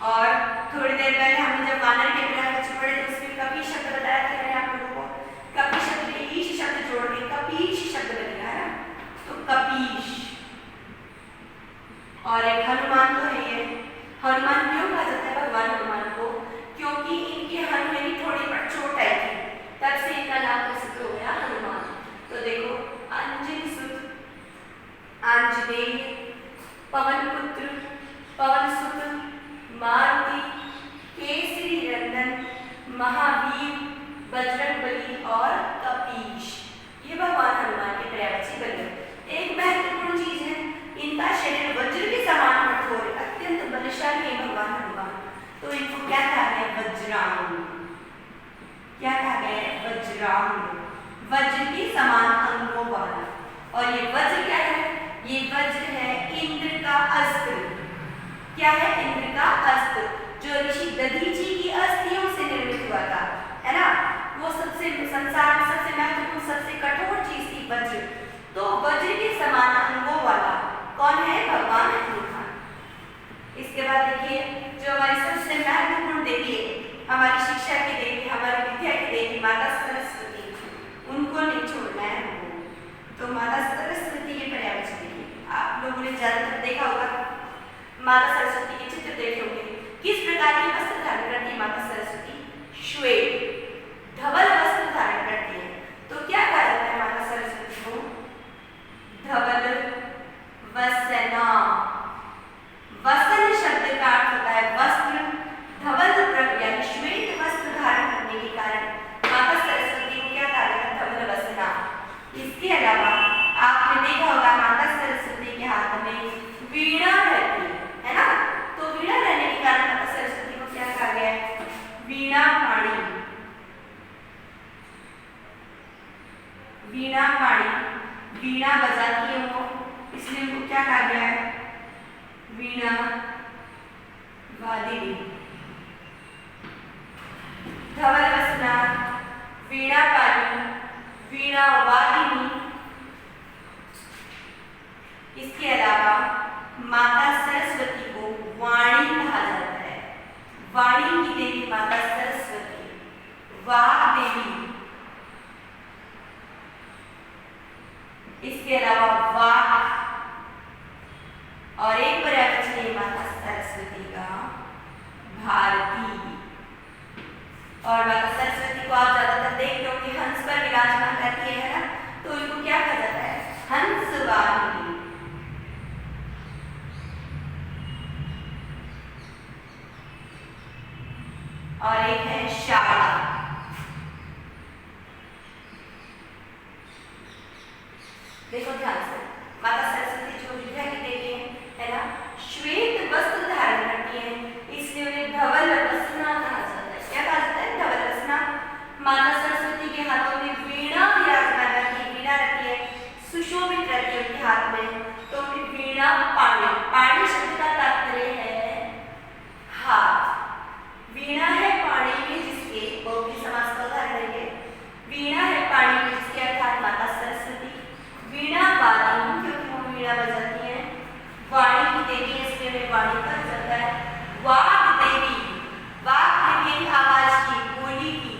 और थोड़ी देर पहले हमने जब वानर के पर्याय बच्चे पढ़े तो उसमें कपी शब्द बताया था मैंने आप लोगों को, कपी शब्द में ईश शब्द जोड़ के कपीश शब्द बनेगा, है ना, तो कपीश। और एक हनुमान तो है ये, हनुमान क्यों कहा जाता है भगवान हनुमान को, क्योंकि इनके हनु यानी थोड़ी पर चोट आई थी, तब से इनका नाम प्रसिद्ध हो गया हनुमान। तो देखो अंजनी सुत आंजनेय, पवन पुत्र पवन सुत, मारुति, केसरी नंदन, महावीर, बजरंगबली और कपीश, ये भगवान हनुमान के पर्यायवाची बन गए। एक महत्वपूर्ण चीज है, इनका शरीर वज्र के समान कठोर, अत्यंत बलशाली है भगवान हनुमान, तो इनको क्या कहा गया, वज्रांग, क्या कहा गया, वज्रांग, वज्र के समान अंगों वाला। और ये वज्र क्या है, ये वज्र है इंद्र का अस्त्र, क्या है, इंद्र का अस्त्र, जो ऋषि दधीची की अस्थियों से निर्मित हुआ था, है ना, वो सबसे संसार में सबसे महत्वपूर्ण सबसे कठोर चीज थी वज्र, तो वज्र के समान अंगों वाला कौन है, भगवान हनुमान। इसके बाद देखिए जो हमारी सबसे महत्वपूर्ण देवी है, हमारी शिक्षा की देवी, हमारी विद्या की देवी माता सरस्वती, उनको नहीं छोड़ना है हमको। तो माता सरस्वती के पर्याय देखिए, आप लोगों ने ज्यादातर देखा होगा, माता सरस्वती के चित्र देखे होंगे। किस प्रकार के वस्त्र धारण करती है माता सरस्वती, श्वेत धवल वस्त्र धारण करती है। तो क्या कहा जाता है माता सरस्वती को, धवल वसना, वसन शब्द का अर्थ होता है वस्त्र, धवल यानी श्वेत वस्त्र धारण करने के कारण माता सरस्वती को क्या कहा जाता है, धवल वसना। इसके अलावा आपने देखा होगा माता सरस्वती के हाथ में वीणा रहती है ना, तो वीणा रहने के कारण माता सरस्वती को क्या कहा गया है, वीणा पाणी, वीणा पाणी, वीणा बजाती है वो, इसलिए उनको क्या कहा गया है, वीणा वादिनी। धवल वसना, वीणा पाणी, वीणा वादिनी, इसके अलावा माता सरस्वती को वाणी कहा जाता है। वाणी की देवी माता सरस्वती, वाग देवी। इसके अलावा वाक और एक पर्यायवाची है माता सरस्वती का भारती। और माता सरस्वती को आप ज्यादातर देखते हो कि हंस पर विराजमान रहती है ना, तो इनको क्या कहा जाता है? हंसवाहिनी। और एक है शारदा। देखो ध्यान से, माता सरस्वती जो विद्या की देवी है ना, श्वेत वस्त्र धारण करती है, इसलिए उन्हें धवल वसना कहा जाता है। क्या कहा जाता है? धवल वसना। माता सरस्वती के हाथों में वीणा विराजमान रहती है, वीणा रहती है, सुशोभित रहती है उनके हाथ में, तो उनकी वीणा पाणी। पाणी शब्द का तात्पर्य है हाथ। वीणा है पाणी में जिसके, बहुव्रीहि समास का उदाहरण लेंगे। वीणा है पाणी में जिसके अर्थात माता सरस्वती। वीणा वादिनी, क्योंकि वो वीणा बजाती है। वाणी की देवी, इसलिए उन्हें वाणी कहा जाता है। वाग देवी, वाग देवी आवाज की, बोली की,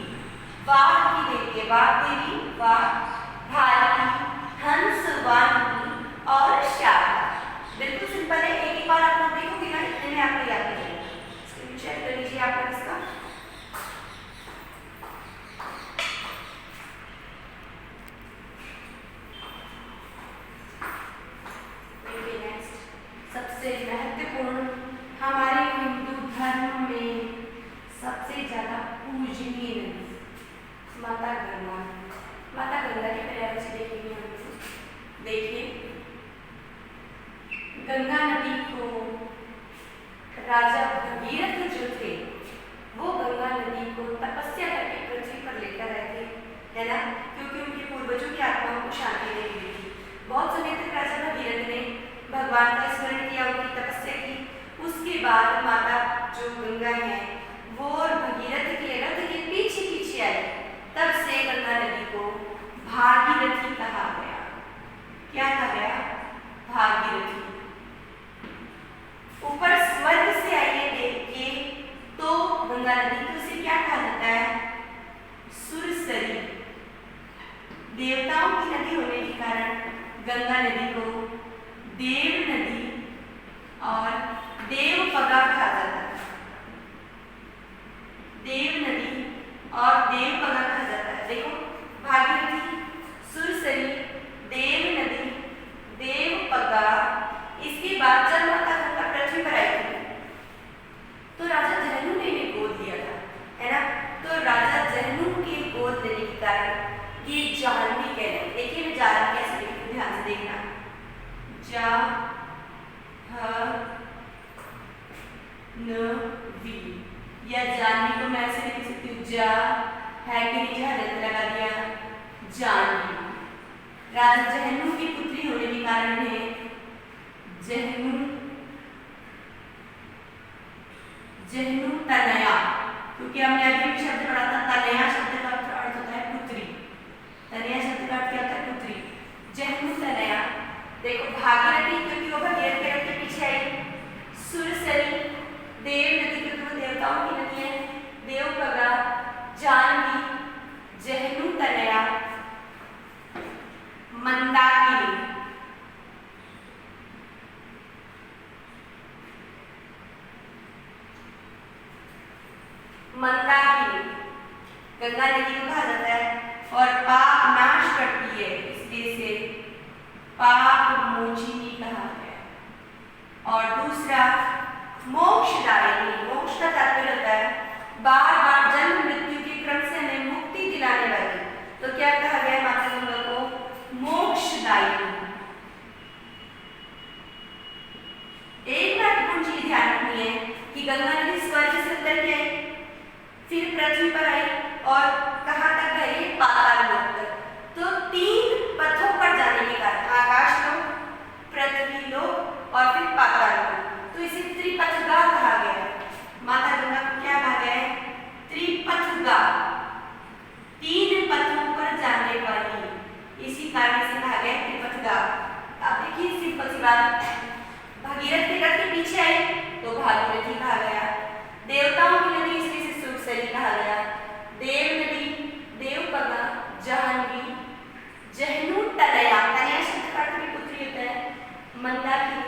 वाग की देवी है। वाग देवी, वाग, भारती, हंसवाहिनी और शारदा। बिल्कुल सिंपल है, एक बार आप लोग देखोगे ना, इतने में आपको याद है। स्क्रीन शेयर कर लीजिए आप लोग इसका। सबसे महत्वपूर्ण, हमारे हिंदू धर्म में सबसे ज्यादा पूजनीय नदी माता गंगा। माता गंगा के पर्यायवाची देखेंगे हम। देखिए, गंगा नदी को राजा भगीरथ जो थे, वो गंगा नदी को तपस्या करके पृथ्वी पर लेकर आए थे, है ना, क्योंकि उनके पूर्वजों की आत्माओं को शांति देने के लिए। बहुत समय तक राजा भगीरथ ने भगवान का स्मरण किया, उनकी तपस्या की। उसके बाद माता जो गंगा है वो भगीरथ के रथ के पीछे पीछे आई। तब से गंगा नदी को भागीरथी कहा गया। क्या कहा गया? भागीरथी। ऊपर स्वर्ग से आइए देखिए तो गंगा नदी को इसे क्या कहा जाता है? सुरसरी। देवताओं की नदी होने के कारण गंगा नदी को देव नदी और देवपगा कहा जाता है। देव नदी और देवपगा कहा जाता है। देखो, भागीरथी, सुरसरी, देव नदी, देवपगा। इसके बाद जब माता गंगा पृथ्वी पर आई थी तो राजा जहनु ने इन्हें गोद लिया था, है ना। तो राजा जहनु के गोद लेने के कारण ये जाह्नवी कहलाती। देखिए मैं जाह्नवी कैसे लिखती हूँ, ध्यान से देखना। जाह्नवी, या जाह्नवी को मैं ऐसे लिख सकती हूँ, जा है कि नीचे हरित लगा दिया, जाह्नवी। राजा जहनु की पुत्री होने के कारण है जहनु, जहनु तनया, क्योंकि हमने अभी भी शब्द पढ़ा था, तनया शब्द का अर्थ होता है पुत्री। तनया शब्द का अर्थ क्या होता है? पुत्री। जहनु तनया। देखो, भागीरथी क्योंकि वो भगीरथ के रथ के पीछे आई। सुरसरी, देव नदी क्योंकि वो देवताओं की नदी है। देवपगा, जाह्नवी, जहनु तनया, मंदाकिनी। मंदाकिनी गंगा नदी को कहा जाता है और पाप नाश करती है, इसलिए से पाप मोचिनी कहा गया। और दूसरा मोक्षदायिनी। मोक्ष का तात्पर्य होता है बार बार जन्म मृत्यु के क्रम से हमें मुक्ति दिलाने वाली। तो क्या कहा गया माता गंगा को? मोक्षदायिनी। एक महत्वपूर्ण चीज ध्यान रखनी है कि गंगा नदी स्वर्ग से उतर के आई, फिर पृथ्वी पर आई और कहाँ तक गई? पाताल लोक तक। तो 3 पथों पर जाने के कारण, आकाश लोक, पृथ्वी लोक और फिर पाताल लोक, तो इसे त्रिपथगा कहा गया है। माता गंगा को क्या कहा गया है? त्रिपथगा, 3 पथों पर जाने वाली, इसी कारण से कहा गया त्रिपथगा। बात भगीरथ के रथ के पीछे आई तो भागीरथी कहा गया। देवताओं की नदी इसलिए से सुरसरी कहा गया। देव नदी, देवपगा, जाह्नवी, जहनु तनया, तनया शब्द का अर्थ भी पुत्री होता है। मंदाकिनी